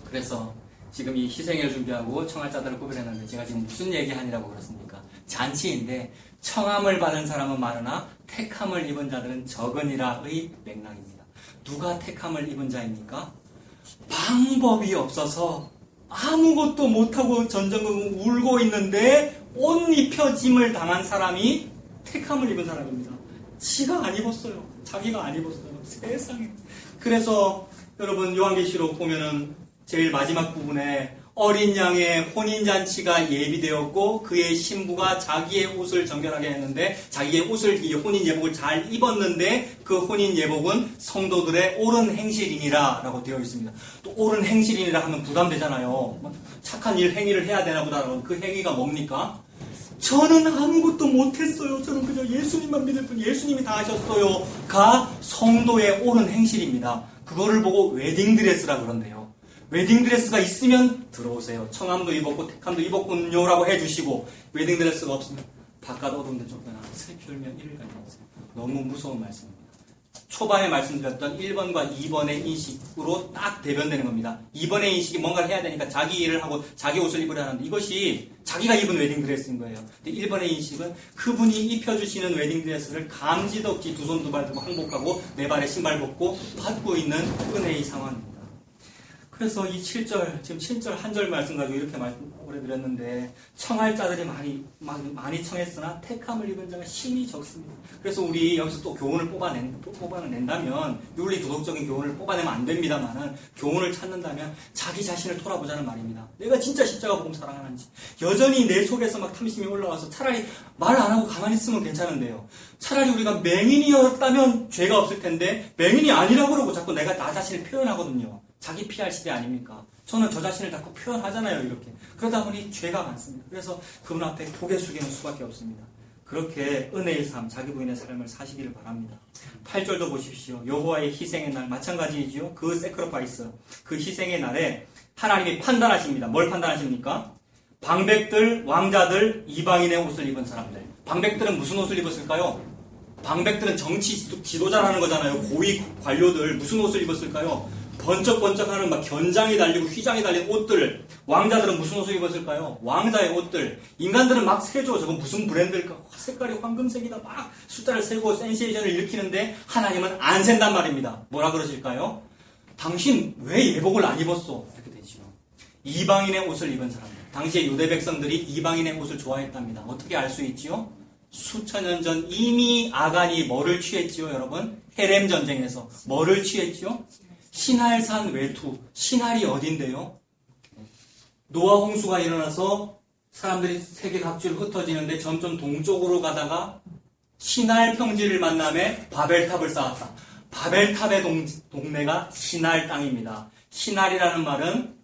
그래서 지금 이 희생을 준비하고 청할자들을 구별했는데 제가 지금 무슨 얘기하느라고 그렇습니까? 잔치인데 청함을 받은 사람은 많으나 택함을 입은 자들은 적으니라의 맥락입니다. 누가 택함을 입은 자입니까? 방법이 없어서 아무것도 못하고 전전긍긍 울고 있는데 옷 입혀짐을 당한 사람이 택함을 입은 사람입니다. 지가 안 입었어요. 자기가 안 입었어요. 세상에. 그래서 여러분 요한계시록 보면은 제일 마지막 부분에 어린 양의 혼인잔치가 예비되었고 그의 신부가 자기의 옷을 정결하게 했는데 자기의 옷을 이 혼인 예복을 잘 입었는데 그 혼인 예복은 성도들의 옳은 행실이니라 라고 되어 있습니다. 또 옳은 행실이니라 하면 부담되잖아요. 착한 일 행위를 해야 되나 보다라고. 그 행위가 뭡니까? 저는 아무것도 못했어요. 저는 그저 예수님만 믿을 뿐 예수님이 다 하셨어요. 가 성도의 옳은 행실입니다. 그거를 보고 웨딩드레스라 그런대요. 웨딩드레스가 있으면 들어오세요. 청함도 입었고 택함도 입었군요 라고 해주시고 웨딩드레스가 없으면 바깥 어두운데 쫓겨나 슬피 울며 이를 가져오세요. 너무 무서운 말씀입니다. 초반에 말씀드렸던 1번과 2번의 인식으로 딱 대변되는 겁니다. 2번의 인식이 뭔가를 해야 되니까 자기 일을 하고 자기 옷을 입으려 하는데 이것이 자기가 입은 웨딩드레스인 거예요. 근데 1번의 인식은 그분이 입혀주시는 웨딩드레스를 감지덕지 두 손 두 발 들고 항복하고 네 발에 신발 벗고 받고 있는 은혜의 상황입니다. 그래서 이 7절, 지금 7절 한 절 말씀 가지고 이렇게 말씀드렸는데 청할 자들이 많이 청했으나 택함을 입은 자가 힘이 적습니다. 그래서 우리 여기서 또 교훈을 뽑아낸다면 윤리 도덕적인 교훈을 뽑아내면 안 됩니다만은 교훈을 찾는다면 자기 자신을 돌아보자는 말입니다. 내가 진짜 십자가 복음 사랑하는지 여전히 내 속에서 막 탐심이 올라와서 차라리 말 안 하고 가만히 있으면 괜찮은데요. 차라리 우리가 맹인이었다면 죄가 없을 텐데 맹인이 아니라고 그러고 자꾸 내가 나 자신을 표현하거든요. 자기 PR 시대 아닙니까? 저는 저 자신을 자꾸 표현하잖아요, 이렇게. 그러다 보니 죄가 많습니다. 그래서 그분 앞에 고개 숙이는 수밖에 없습니다. 그렇게 은혜의 삶, 자기 부인의 삶을 사시기를 바랍니다. 8절도 보십시오. 여호와의 희생의 날, 마찬가지이지요. 그 세크리파이스, 그 희생의 날에 하나님이 판단하십니다. 뭘 판단하십니까? 방백들, 왕자들, 이방인의 옷을 입은 사람들. 방백들은 무슨 옷을 입었을까요? 방백들은 정치 지도자라는 거잖아요. 고위 관료들 무슨 옷을 입었을까요? 번쩍번쩍하는 막 견장이 달리고 휘장이 달린 옷들. 왕자들은 무슨 옷을 입었을까요? 왕자의 옷들. 인간들은 막 세죠. 저건 무슨 브랜드일까? 색깔이 황금색이다. 막 숫자를 세고 센세이션을 일으키는데 하나님은 안 센단 말입니다. 뭐라 그러실까요? 당신 왜 예복을 안 입었어? 이렇게 되죠. 이방인의 옷을 입은 사람들. 당시에 유대 백성들이 이방인의 옷을 좋아했답니다. 어떻게 알 수 있지요? 수천 년 전 이미 아간이 뭐를 취했지요, 여러분? 헤렘 전쟁에서 뭐를 취했지요? 신할산 외투. 신할이 어딘데요? 노아 홍수가 일어나서 사람들이 세계 각지로 흩어지는데 점점 동쪽으로 가다가 신할 평지를 만남에 바벨탑을 쌓았다. 바벨탑의 동네가 신할 땅입니다. 신할이라는 말은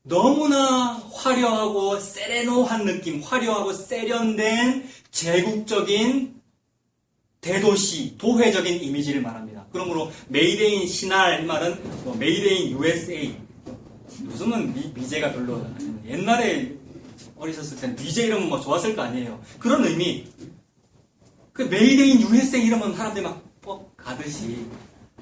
너무나 화려하고 세레노한 느낌, 화려하고 세련된 제국적인 대도시, 도회적인 이미지를 말합니다. 그러므로 메이데인 신할 말은 메이데인 USA. 요즘은 미제가 별로 옛날에 어리셨을 때는 미제 이름은 뭐 좋았을 거 아니에요. 그런 의미. 그 메이데인 USA 이러면 사람들이 막 가듯이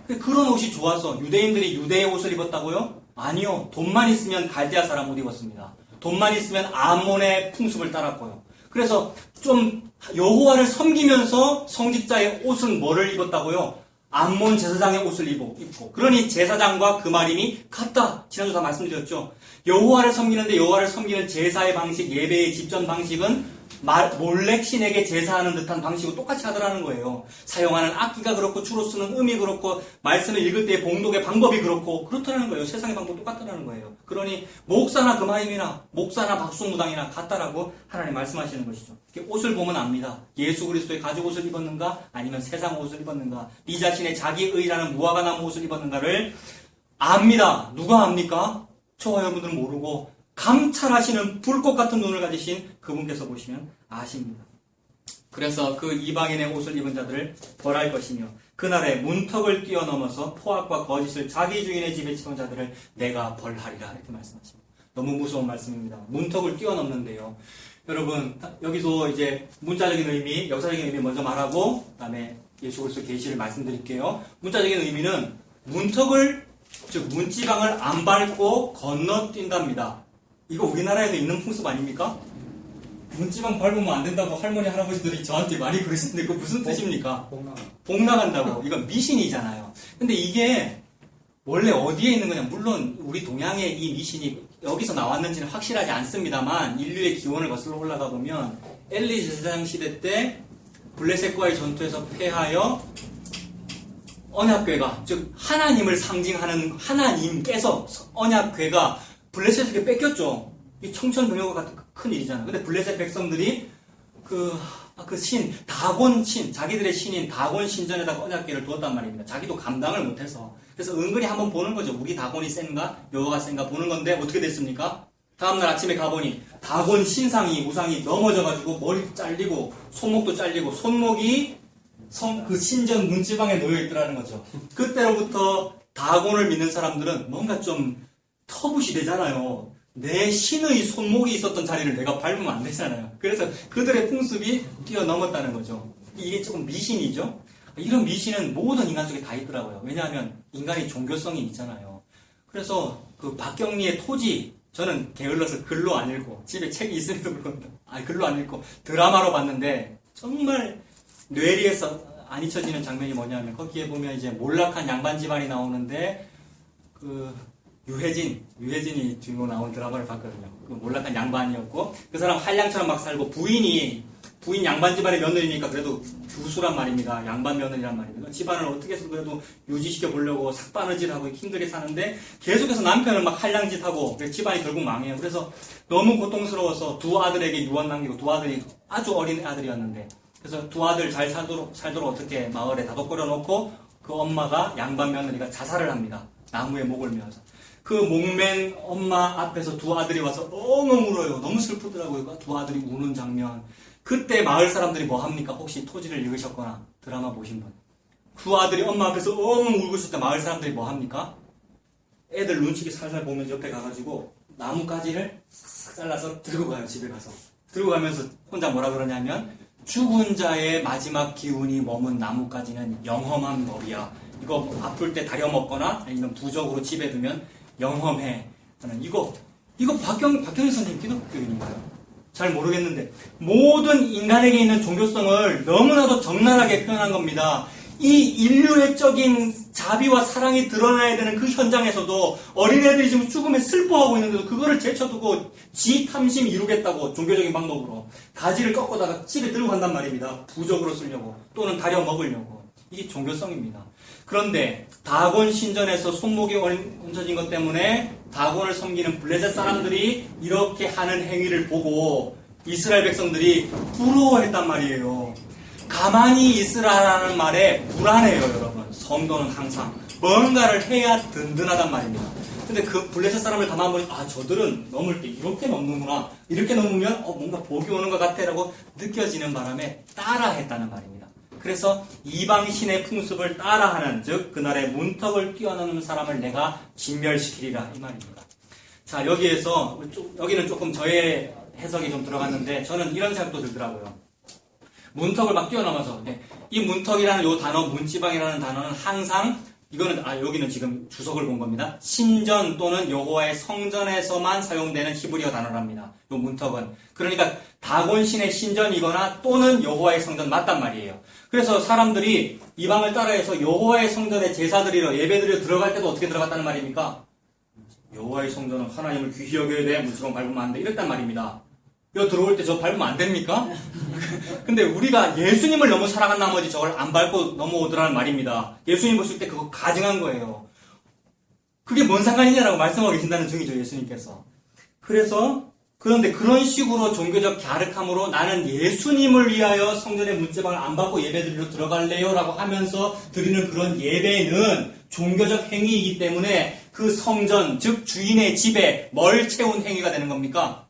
그런 옷이 좋아서 유대인들이 유대의 옷을 입었다고요? 아니요. 돈만 있으면 갈대아 사람 옷 입었습니다. 돈만 있으면 암몬의 풍습을 따랐고요. 그래서 좀 여호와를 섬기면서 성직자의 옷은 뭐를 입었다고요? 암몬 제사장의 옷을 입고. 그러니 제사장과 그 말임이 같다. 지난주 다 말씀드렸죠. 여호와를 섬기는데 여호와를 섬기는 제사의 방식, 예배의 집전 방식은 몰렉 신에게 제사하는 듯한 방식으로 똑같이 하더라는 거예요. 사용하는 악기가 그렇고 주로 쓰는 음이 그렇고 말씀을 읽을 때의 봉독의 방법이 그렇더라는 거예요. 세상의 방법 똑같더라는 거예요. 그러니 목사나 금하임이나 목사나 박수무당이나 같다라고 하나님 말씀하시는 것이죠. 옷을 보면 압니다. 예수 그리스도의 가죽 옷을 입었는가 아니면 세상 옷을 입었는가, 네 자신의 자기 의라는 무화과 나무 옷을 입었는가를 압니다. 누가 압니까? 저와 여러분들은 모르고 감찰하시는 불꽃 같은 눈을 가지신 그분께서 보시면 아십니다. 그래서 그 이방인의 옷을 입은 자들을 벌할 것이며 그날에 문턱을 뛰어넘어서 포악과 거짓을 자기 주인의 집에 채운 자들을 내가 벌하리라 이렇게 말씀하십니다. 너무 무서운 말씀입니다. 문턱을 뛰어넘는데요. 여러분 여기서 이제 문자적인 의미, 역사적인 의미 먼저 말하고 그다음에 예수 그리스도 계시를 말씀드릴게요. 문자적인 의미는 문턱을 즉 문지방을 안 밟고 건너뛴답니다. 이거 우리나라에도 있는 풍습 아닙니까? 문지방 밟으면 안 된다고 할머니 할아버지들이 저한테 많이 그러시는데 그거 무슨 뜻입니까? 복 나간다고. 이건 미신이잖아요. 근데 이게 원래 어디에 있는 거냐? 물론 우리 동양의 이 미신이 여기서 나왔는지는 확실하지 않습니다만 인류의 기원을 거슬러 올라가 보면 엘리 제사장 시대 때 블레셋과의 전투에서 패하여 언약궤가, 즉 하나님을 상징하는 하나님께서 언약궤가 블레셋에게 뺏겼죠. 이 청천벽력과 같은 큰 일이잖아요. 근데 블레셋 백성들이 그 다곤 신, 자기들의 신인 다곤 신전에다가 언약궤를 두었단 말입니다. 자기도 감당을 못해서. 그래서 은근히 한번 보는 거죠. 우리 다곤이 센가? 여호와가 센가? 보는 건데 어떻게 됐습니까? 다음날 아침에 가보니 다곤 우상이 넘어져가지고 머리도 잘리고 손목도 잘리고 손목이 그 신전 문지방에 놓여 있더라는 거죠. 그때로부터 다곤을 믿는 사람들은 뭔가 좀 터부시 되잖아요. 내 신의 손목이 있었던 자리를 내가 밟으면 안 되잖아요. 그래서 그들의 풍습이 뛰어넘었다는 거죠. 이게 조금 미신이죠. 이런 미신은 모든 인간 속에 다 있더라고요. 왜냐하면 인간이 종교성이 있잖아요. 그래서 그 박경리의 토지, 저는 게을러서 글로 안 읽고 집에 책이 있음에도 불구하고 글로 안 읽고 드라마로 봤는데 정말 뇌리에서 안 잊혀지는 장면이 뭐냐면 거기에 보면 이제 몰락한 양반 집안이 나오는데 그 유해진이 주인공 나온 드라마를 봤거든요. 그 몰락한 양반이었고 그 사람 한량처럼 막 살고 부인 양반 집안의 며느리니까 그래도 교수란 말입니다. 양반 며느리란 말입니다. 집안을 어떻게 해서 그래도 유지시켜 보려고 삭바느질하고 힘들게 사는데 계속해서 남편은 막 한량짓하고 집안이 결국 망해요. 그래서 너무 고통스러워서 두 아들에게 유언 남기고 두 아들이 아주 어린 아들이었는데 그래서 두 아들 잘 살도록 어떻게 마을에 다독거려 놓고 그 엄마가 양반 며느리가 자살을 합니다. 나무에 목을 메어서. 그 목맨 엄마 앞에서 두 아들이 와서 엉엉 울어요. 너무 슬프더라고요. 두 아들이 우는 장면. 그때 마을 사람들이 뭐 합니까? 혹시 토지를 읽으셨거나 드라마 보신 분. 두 아들이 엄마 앞에서 엉엉 울고 있을 때 마을 사람들이 뭐 합니까? 애들 눈치게 살살 보면서 옆에 가가지고 나뭇가지를 싹 잘라서 들고 가요. 집에 가서. 들고 가면서 혼자 뭐라 그러냐면 죽은 자의 마지막 기운이 머문 나뭇가지는 영험한 법이야. 이거 아플 때 다려 먹거나 아니면 부적으로 집에 두면 영험해. 이거 박경희 선생님 기독교인인가요? 잘 모르겠는데 모든 인간에게 있는 종교성을 너무나도 적나라하게 표현한 겁니다. 이 인류애적인 자비와 사랑이 드러나야 되는 그 현장에서도 어린애들이 지금 죽음에 슬퍼하고 있는데도 그거를 제쳐두고 지 탐심 이루겠다고 종교적인 방법으로 가지를 꺾어다가 집에 들고 간단 말입니다. 부적으로 쓰려고 또는 다려 먹으려고. 이게 종교성입니다. 그런데 다곤 신전에서 손목이 얹어진 것 때문에 다곤을 섬기는 블레셋 사람들이 이렇게 하는 행위를 보고 이스라엘 백성들이 부러워했단 말이에요. 가만히 있으라라는 말에 불안해요, 여러분. 성도는 항상 뭔가를 해야 든든하단 말입니다. 근데 그 블레셋 사람을 가만 보니 저들은 넘을 때 이렇게 넘는구나. 이렇게 넘으면 뭔가 복이 오는 것 같아라고 느껴지는 바람에 따라했다는 말입니다. 그래서 이방신의 풍습을 따라하는, 즉 그날의 문턱을 뛰어넘는 사람을 내가 진멸시키리라, 이 말입니다. 자, 여기는 조금 저의 해석이 좀 들어갔는데 저는 이런 생각도 들더라고요. 문턱을 막 뛰어넘어서, 이 문턱이라는 요 단어, 문지방이라는 단어는 항상 여기는 지금 주석을 본 겁니다. 신전 또는 여호와의 성전에서만 사용되는 히브리어 단어랍니다. 요 문턱은. 그러니까 다곤신의 신전이거나 또는 여호와의 성전 맞단 말이에요. 그래서 사람들이 이방을 따라해서 여호와의 성전에 제사드리러 예배드리러 들어갈 때도 어떻게 들어갔다는 말입니까? 여호와의 성전은 하나님을 귀히 여겨야 돼. 문지방 밟으면 안 돼. 이랬단 말입니다. 여기 들어올 때 저 밟으면 안 됩니까? 근데 우리가 예수님을 너무 사랑한 나머지 저걸 안 밟고 넘어오더라는 말입니다. 예수님 보실 때 그거 가증한 거예요. 그게 뭔 상관이냐라고 말씀하고 계신다는 증이죠, 예수님께서. 그런데 그런 식으로 종교적 갸륵함으로 나는 예수님을 위하여 성전의 문지방을 안 받고 예배드리러 들어갈래요 라고 하면서 드리는 그런 예배는 종교적 행위이기 때문에 그 성전, 즉 주인의 집에 뭘 채운 행위가 되는 겁니까?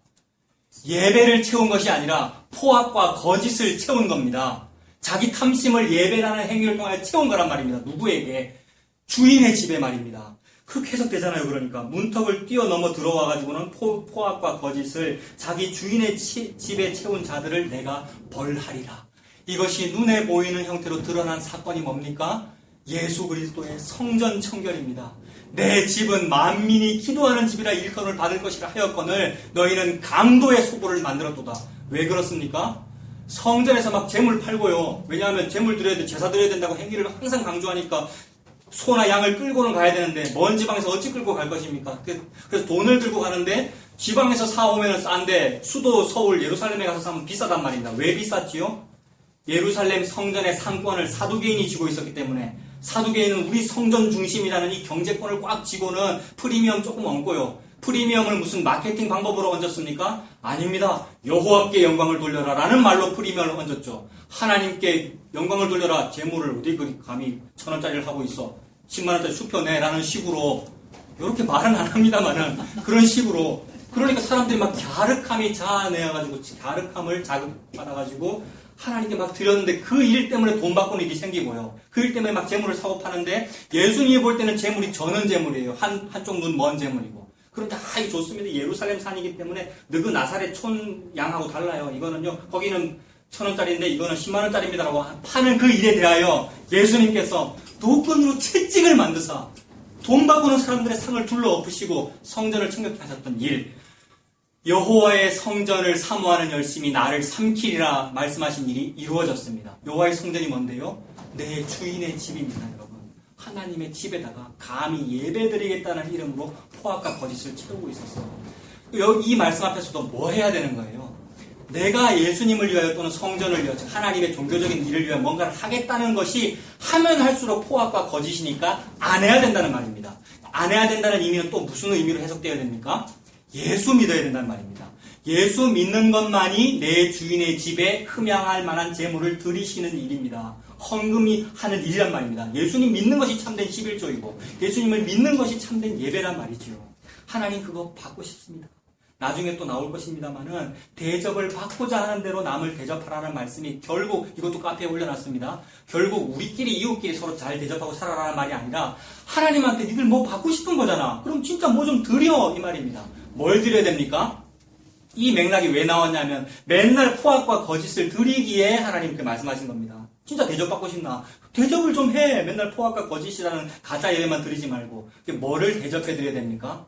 예배를 채운 것이 아니라 포악과 거짓을 채운 겁니다. 자기 탐심을 예배라는 행위를 통해 채운 거란 말입니다. 누구에게? 주인의 집에 말입니다. 그렇게 해석되잖아요. 그러니까 문턱을 뛰어넘어 들어와가지고는 포악과 거짓을 자기 주인의 집에 채운 자들을 내가 벌하리라. 이것이 눈에 보이는 형태로 드러난 사건이 뭡니까? 예수 그리스도의 성전 청결입니다. 내 집은 만민이 기도하는 집이라 일컬음을 받을 것이라 하였거늘 너희는 강도의 소보를 만들었도다. 왜 그렇습니까? 성전에서 막 재물 팔고요. 왜냐하면 재물 드려야 돼, 제사 드려야 된다고 행위를 항상 강조하니까 소나 양을 끌고는 가야 되는데 먼 지방에서 어찌 끌고 갈 것입니까? 그래서 돈을 들고 가는데 지방에서 사오면 싼데 수도 서울 예루살렘에 가서 사면 비싸단 말입니다. 왜 비쌌지요? 예루살렘 성전의 상권을 사두개인이 쥐고 있었기 때문에 사두개인은 우리 성전 중심이라는 이 경제권을 꽉 쥐고는 프리미엄 조금 얹고요. 프리미엄을 무슨 마케팅 방법으로 얹었습니까? 아닙니다. 여호와께 영광을 돌려라 라는 말로 프리미엄을 얹었죠. 하나님께 영광을 돌려라. 재물을 어디 감히 1,000원짜리를 하고 있어. 10만원짜리 수표 내라는 식으로 이렇게 말은 안 합니다만은 그런 식으로 그러니까 사람들이 막 갸륵함이 자아내어가지고 갸륵함을 자극받아가지고 하나님께 막 드렸는데 그 일 때문에 돈 받고는 일이 생기고요. 그 일 때문에 막 재물을 사고 파는데 예수님이 볼 때는 재물이 저는 재물이에요. 한쪽 눈 먼 재물이고. 그런데 이게 좋습니다. 예루살렘 산이기 때문에 느그 나사렛 촌 양하고 달라요. 이거는요. 거기는 1,000원짜리인데 이거는 10만원짜리입니다라고 파는 그 일에 대하여 예수님께서 도건으로 채찍을 만드사 돈 받고는 사람들의 상을 둘러엎으시고 성전을 챙겼게 하셨던 일. 여호와의 성전을 사모하는 열심이 나를 삼키리라 말씀하신 일이 이루어졌습니다. 여호와의 성전이 뭔데요? 내 주인의 집입니다, 여러분. 하나님의 집에다가 감히 예배드리겠다는 이름으로 포악과 거짓을 채우고 있었어요. 이 말씀 앞에서도 뭐 해야 되는 거예요? 내가 예수님을 위하여 또는 성전을 위하여 하나님의 종교적인 일을 위하여 뭔가를 하겠다는 것이 하면 할수록 포악과 거짓이니까 안 해야 된다는 말입니다. 안 해야 된다는 의미는 또 무슨 의미로 해석되어야 됩니까? 예수 믿어야 된다는 말입니다. 예수 믿는 것만이 내 주인의 집에 흠양할 만한 재물을 드리시는 일입니다. 헌금이 하는 일이란 말입니다. 예수님 믿는 것이 참된 11조이고 예수님을 믿는 것이 참된 예배란 말이죠. 하나님 그거 받고 싶습니다. 나중에 또 나올 것입니다만은 대접을 받고자 하는 대로 남을 대접하라는 말씀이 결국 이것도 카페에 올려놨습니다. 결국 우리끼리 이웃끼리 서로 잘 대접하고 살아라는 말이 아니라 하나님한테 니들 뭐 받고 싶은 거잖아. 그럼 진짜 뭐 좀 드려 이 말입니다. 뭘 드려야 됩니까? 이 맥락이 왜 나왔냐면 맨날 포악과 거짓을 드리기에 하나님께 말씀하신 겁니다. 진짜 대접받고 싶나? 대접을 좀 해. 맨날 포악과 거짓이라는 가짜 예배만 드리지 말고. 뭐를 대접해드려야 됩니까?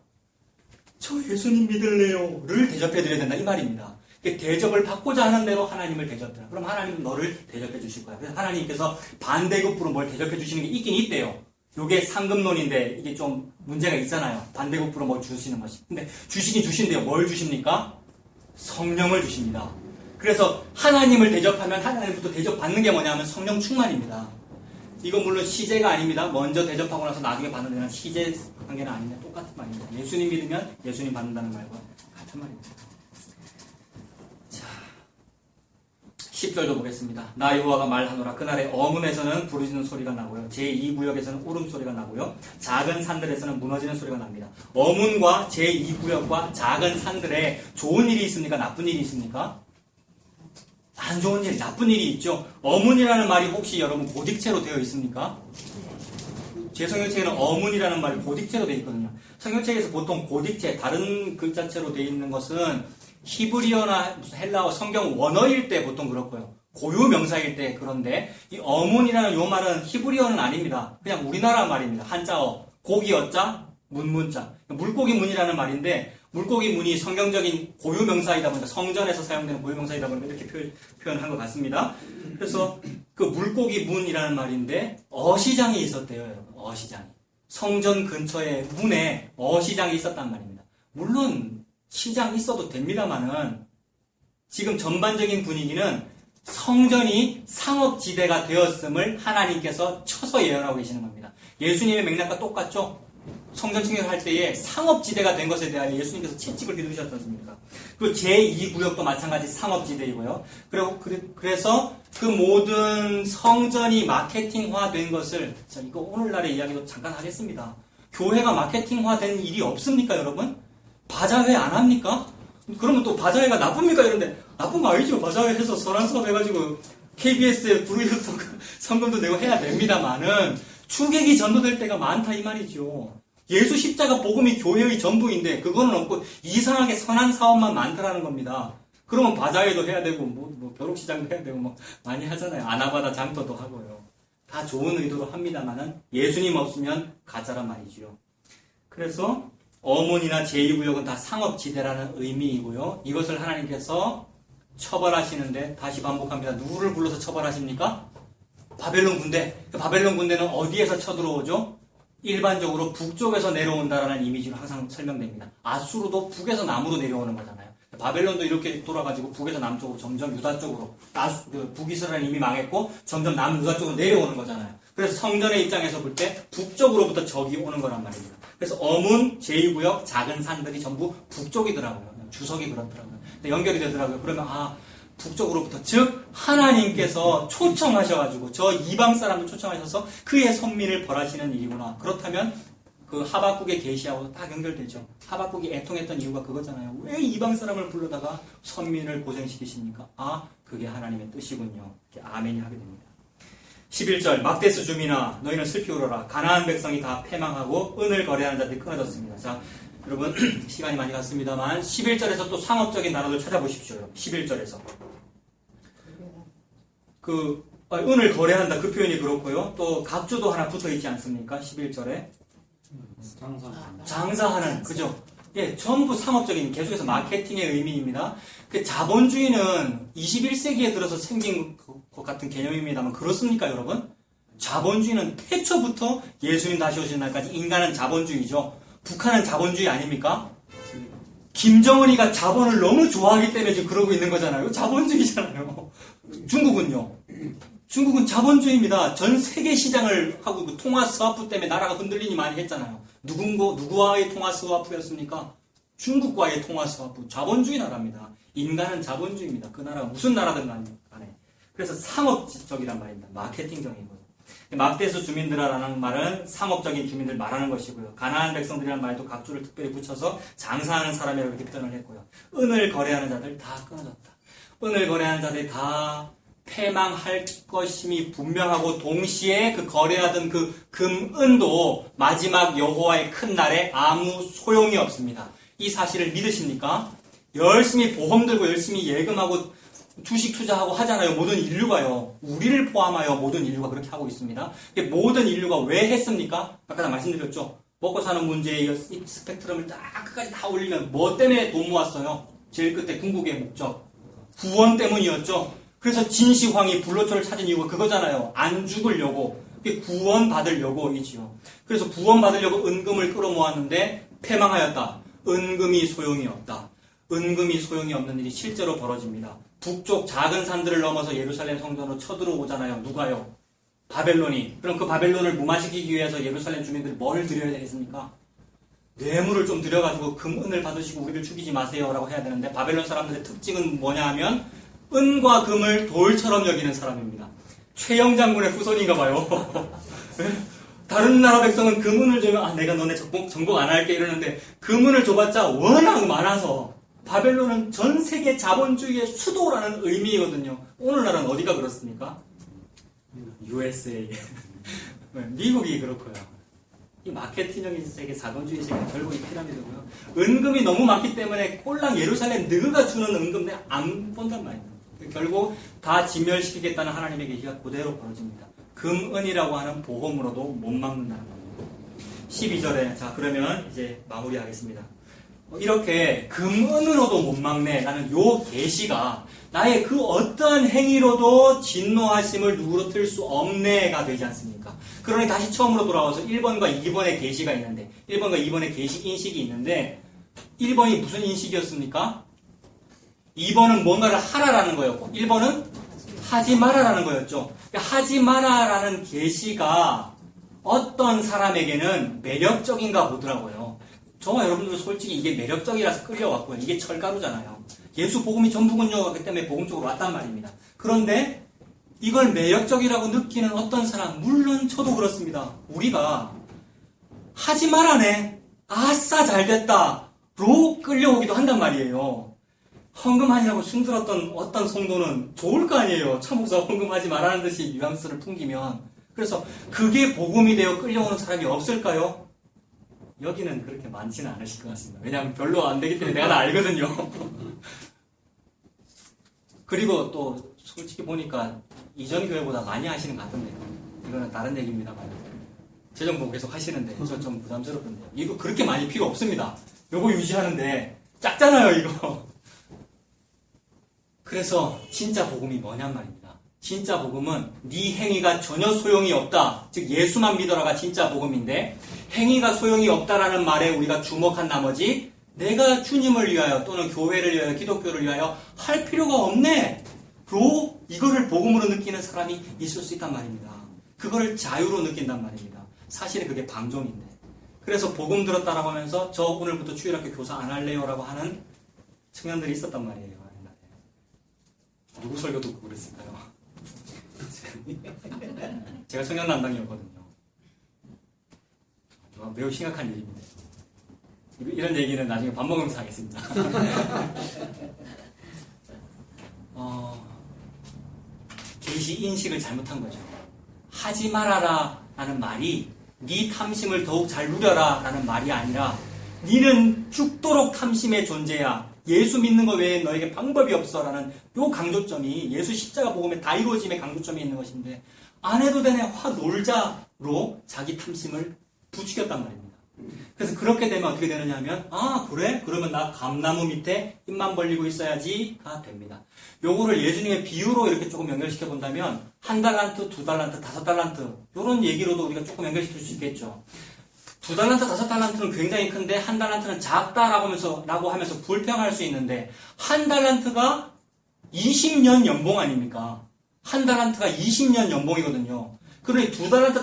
저 예수님 믿을래요. 를 대접해드려야 된다. 이 말입니다. 대접을 받고자 하는 대로 하나님을 대접해라. 그럼 하나님은 너를 대접해 주실 거야. 그래서 하나님께서 반대급부로 뭘 대접해 주시는 게 있긴 있대요. 요게 상급론인데 이게 좀 문제가 있잖아요. 반대급부로 뭘 주시는 것이. 근데 주시긴 주신대요. 뭘 주십니까? 성령을 주십니다. 그래서 하나님을 대접하면 하나님부터 대접받는 게 뭐냐면 성령 충만입니다. 이건 물론 시제가 아닙니다. 먼저 대접하고 나서 나중에 받는 데는 시제 관계는 아닌데 똑같은 말입니다. 예수님 믿으면 예수님 받는다는 말과 같은 말입니다. 자, 10절도 보겠습니다. 나 여호와가 말하노라. 그날에 어문에서는 부르짖는 소리가 나고요. 제2구역에서는 울음소리가 나고요. 작은 산들에서는 무너지는 소리가 납니다. 어문과 제2구역과 작은 산들에 좋은 일이 있습니까? 나쁜 일이 있습니까? 안 좋은 일, 나쁜 일이 있죠. 어문이라는 말이 혹시 여러분 고딕체로 되어 있습니까? 제 성경책에는 어문이라는 말이 고딕체로 되어 있거든요. 성경책에서 보통 고딕체, 다른 글자체로 되어 있는 것은 히브리어나 무슨 헬라어 성경 원어일 때 보통 그렇고요. 고유 명사일 때 그런데 이 어문이라는 요 말은 히브리어는 아닙니다. 그냥 우리나라 말입니다. 한자어, 고기어자, 문문자. 물고기 문이라는 말인데 물고기 문이 성경적인 고유 명사이다 보니까 성전에서 사용되는 고유 명사이다 보니까 이렇게 표현한 것 같습니다. 그래서 그 물고기 문이라는 말인데 어시장이 있었대요, 여러분. 어시장이. 성전 근처에 문에 어시장이 있었단 말입니다. 물론 시장 있어도 됩니다만은 지금 전반적인 분위기는 성전이 상업지대가 되었음을 하나님께서 쳐서 예언하고 계시는 겁니다. 예수님의 맥락과 똑같죠? 성전 청결할 때에 상업지대가 된 것에 대하여 예수님께서 채찍을 휘두르셨지 않습니까? 그리고 제2구역도 마찬가지 상업지대이고요. 그래서 그 모든 성전이 마케팅화된 것을, 자, 이거 오늘날의 이야기도 잠깐 하겠습니다. 교회가 마케팅화된 일이 없습니까, 여러분? 바자회 안 합니까? 그러면 또 바자회가 나쁩니까? 이런데, 나쁜 거 아니죠? 바자회 해서 설한수업 해가지고 KBS에 불의도 성금도 내고 해야 됩니다만은 추객이 전도될 때가 많다 이 말이죠. 예수 십자가 복음이 교회의 전부인데 그거는 없고 이상하게 선한 사업만 많더라는 겁니다. 그러면 바자회도 해야 되고 뭐 벼룩시장도 해야 되고 뭐 많이 하잖아요. 아나바다 장터도 하고요. 다 좋은 의도로 합니다만은 예수님 없으면 가짜란 말이죠. 그래서 어문이나 제2구역은 다 상업지대라는 의미이고요. 이것을 하나님께서 처벌하시는데 다시 반복합니다. 누구를 불러서 처벌하십니까? 바벨론 군대. 바벨론 군대는 어디에서 쳐들어오죠? 일반적으로 북쪽에서 내려온다라는 이미지로 항상 설명됩니다. 아수르도 북에서 남으로 내려오는 거잖아요. 바벨론도 이렇게 돌아가지고 북에서 남쪽으로 점점 유다 쪽으로 북이스라엘 이미 망했고 점점 남유다 쪽으로 내려오는 거잖아요. 그래서 성전의 입장에서 볼 때 북쪽으로부터 적이 오는 거란 말입니다. 그래서 어문, 제2구역, 작은 산들이 전부 북쪽이더라고요. 주석이 그렇더라고요. 연결이 되더라고요. 그러면 북쪽으로부터 즉 하나님께서 초청하셔가지고 저 이방 사람을 초청하셔서 그의 선민을 벌하시는 일이구나. 그렇다면 그 하박국의 계시하고 딱 연결되죠. 하박국이 애통했던 이유가 그거잖아요. 왜 이방 사람을 불러다가 선민을 고생시키십니까? 그게 하나님의 뜻이군요. 이렇게 아멘이 하게 됩니다. 11절 막데스 주민아 너희는 슬피 울어라. 가나안 백성이 다 패망하고 은을 거래하는 자들이 끊어졌습니다. 자, 여러분 시간이 많이 갔습니다만 11절에서 또 상업적인 단어들 찾아보십시오. 여러분. 11절에서 은을 거래한다 그 표현이 그렇고요. 또 각주도 하나 붙어있지 않습니까? 11절에 장사하는 그죠? 예, 전부 상업적인 계속해서 마케팅의 의미입니다. 그 자본주의는 21세기에 들어서 생긴 것 같은 개념입니다만 그렇습니까 여러분? 자본주의는 태초부터 예수님 다시 오신 날까지 인간은 자본주의죠. 북한은 자본주의 아닙니까? 김정은이가 자본을 너무 좋아하기 때문에 지금 그러고 있는 거잖아요. 자본주의잖아요. 중국은요. 중국은 자본주의입니다. 전 세계 시장을 하고 통화 스와프 때문에 나라가 흔들리니 많이 했잖아요. 누구와의 통화 스와프였습니까? 중국과의 통화 스와프. 자본주의 나라입니다. 인간은 자본주의입니다. 그 나라가 무슨 나라든 간에. 그래서 상업적이란 말입니다. 마케팅적이고요. 막데스 주민들이라는 말은 상업적인 주민들 말하는 것이고요. 가나안 백성들이라는 말도 각주를 특별히 붙여서 장사하는 사람이라고 이렇게 표현을 했고요. 은을 거래하는 자들 다 끊어졌다. 은을 거래하는 자들이 다 패망할 것임이 분명하고 동시에 그 거래하던 그 금은도 마지막 여호와의 큰 날에 아무 소용이 없습니다. 이 사실을 믿으십니까? 열심히 보험 들고 열심히 예금하고 주식 투자하고 하잖아요. 모든 인류가요. 우리를 포함하여 모든 인류가 그렇게 하고 있습니다. 모든 인류가 왜 했습니까? 아까 다 말씀드렸죠. 먹고 사는 문제의 스펙트럼을 딱 끝까지 다 올리면 뭐 때문에 돈 모았어요? 제일 끝에 궁극의 목적. 구원 때문이었죠. 그래서 진시황이 불로초를 찾은 이유가 그거잖아요. 안 죽으려고. 구원 받으려고이지요. 그래서 구원 받으려고 은금을 끌어모았는데 패망하였다. 은금이 소용이 없다. 은금이 소용이 없는 일이 실제로 벌어집니다. 북쪽 작은 산들을 넘어서 예루살렘 성전으로 쳐들어오잖아요. 누가요? 바벨론이. 그럼 그 바벨론을 무마시키기 위해서 예루살렘 주민들이 뭘 드려야 되겠습니까? 뇌물을 좀 드려가지고 금은을 받으시고 우리를 죽이지 마세요 라고 해야 되는데 바벨론 사람들의 특징은 뭐냐 하면 은과 금을 돌처럼 여기는 사람입니다. 최영 장군의 후손인가 봐요. 다른 나라 백성은 금은을 주면 내가 너네 정복 안 할게 이러는데 금은을 줘봤자 워낙 많아서 바벨론은 전 세계 자본주의의 수도라는 의미거든요. 오늘날은 어디가 그렇습니까? USA. 미국이 그렇고요. 이 마케팅적인 세계, 자본주의 세계 결국 이 피라미드고요. 은금이 너무 많기 때문에 꼴랑 예루살렘 너가 주는 은금 내가 안 본단 말이에요. 결국 다 진멸시키겠다는 하나님의 계시가 그대로 벌어집니다. 금은이라고 하는 보험으로도 못 막는다는 겁니다. 12절에 자 그러면 이제 마무리하겠습니다. 이렇게 금은으로도 못 막네라는 요 계시가 나의 그 어떠한 행위로도 진노하심을 누그러뜨릴 수 없네가 되지 않습니까? 그러니 다시 처음으로 돌아와서 1번과 2번의 계시가 있는데 1번과 2번의 계시 인식이 있는데 1번이 무슨 인식이었습니까? 2번은 뭔가를 하라라는 거였고 1번은 하지 마라라는 거였죠. 하지 마라라는 계시가 어떤 사람에게는 매력적인가 보더라고요. 저와 여러분들도 솔직히 이게 매력적이라서 끌려왔고요. 이게 철가루잖아요. 예수 복음이 전부군요. 그렇기 때문에 복음 쪽으로 왔단 말입니다. 그런데 이걸 매력적이라고 느끼는 어떤 사람, 물론 저도 그렇습니다. 우리가 하지 말라네. 아싸 잘됐다로 끌려오기도 한단 말이에요. 헌금하느라고 힘들었던 어떤 성도는 좋을 거 아니에요. 참목사 헌금하지 말라는 듯이 뉘앙스를 풍기면. 그래서 그게 복음이 되어 끌려오는 사람이 없을까요? 여기는 그렇게 많지는 않으실 것 같습니다. 왜냐하면 별로 안 되기 때문에 내가 다 알거든요. 그리고 또 솔직히 보니까 이전 교회보다 많이 하시는 것 같은데 이거는 다른 얘기입니다만 재정복 계속 하시는데 저 좀 부담스럽던데요. 이거 그렇게 많이 필요 없습니다. 요거 유지하는데 작잖아요 이거. 그래서 진짜 복음이 뭐냔 말입니다. 진짜 복음은 네 행위가 전혀 소용이 없다. 즉 예수만 믿어라가 진짜 복음인데 행위가 소용이 없다라는 말에 우리가 주목한 나머지 내가 주님을 위하여 또는 교회를 위하여 기독교를 위하여 할 필요가 없네. 로 이거를 복음으로 느끼는 사람이 있을 수 있단 말입니다. 그거를 자유로 느낀단 말입니다. 사실은 그게 방종인데. 그래서 복음 들었다라고 하면서 저 오늘부터 주일학교 교사 안 할래요 라고 하는 청년들이 있었단 말이에요. 누구 설교 듣고 그랬을까요? 제가 청년 담당이었거든요. 매우 심각한 일입니다. 이런 얘기는 나중에 밥 먹으면서 하겠습니다. 계시 인식을 잘못한 거죠. 하지 말아라 라는 말이 네 탐심을 더욱 잘 누려라 라는 말이 아니라 니는 죽도록 탐심의 존재야. 예수 믿는 것 외에 너에게 방법이 없어 라는 요 강조점이 예수 십자가 복음의 다 이루어짐의 강조점이 있는 것인데 안 해도 되네 화 놀자로 자기 탐심을 부추겼단 말입니다. 그래서 그렇게 되면 어떻게 되느냐 하면 아 그래? 그러면 나 감나무 밑에 입만 벌리고 있어야지가 됩니다. 요거를 예수님의 비유로 이렇게 조금 연결시켜 본다면 1달란트, 2달란트, 5달란트 요런 얘기로도 우리가 조금 연결시킬 수 있겠죠. 2달란트, 5달란트는 굉장히 큰데 1달란트는 작다라고 하면서 불평할 수 있는데 1달란트가 20년 연봉 아닙니까? 1달란트가 20년 연봉이거든요. 그러니 2달란트,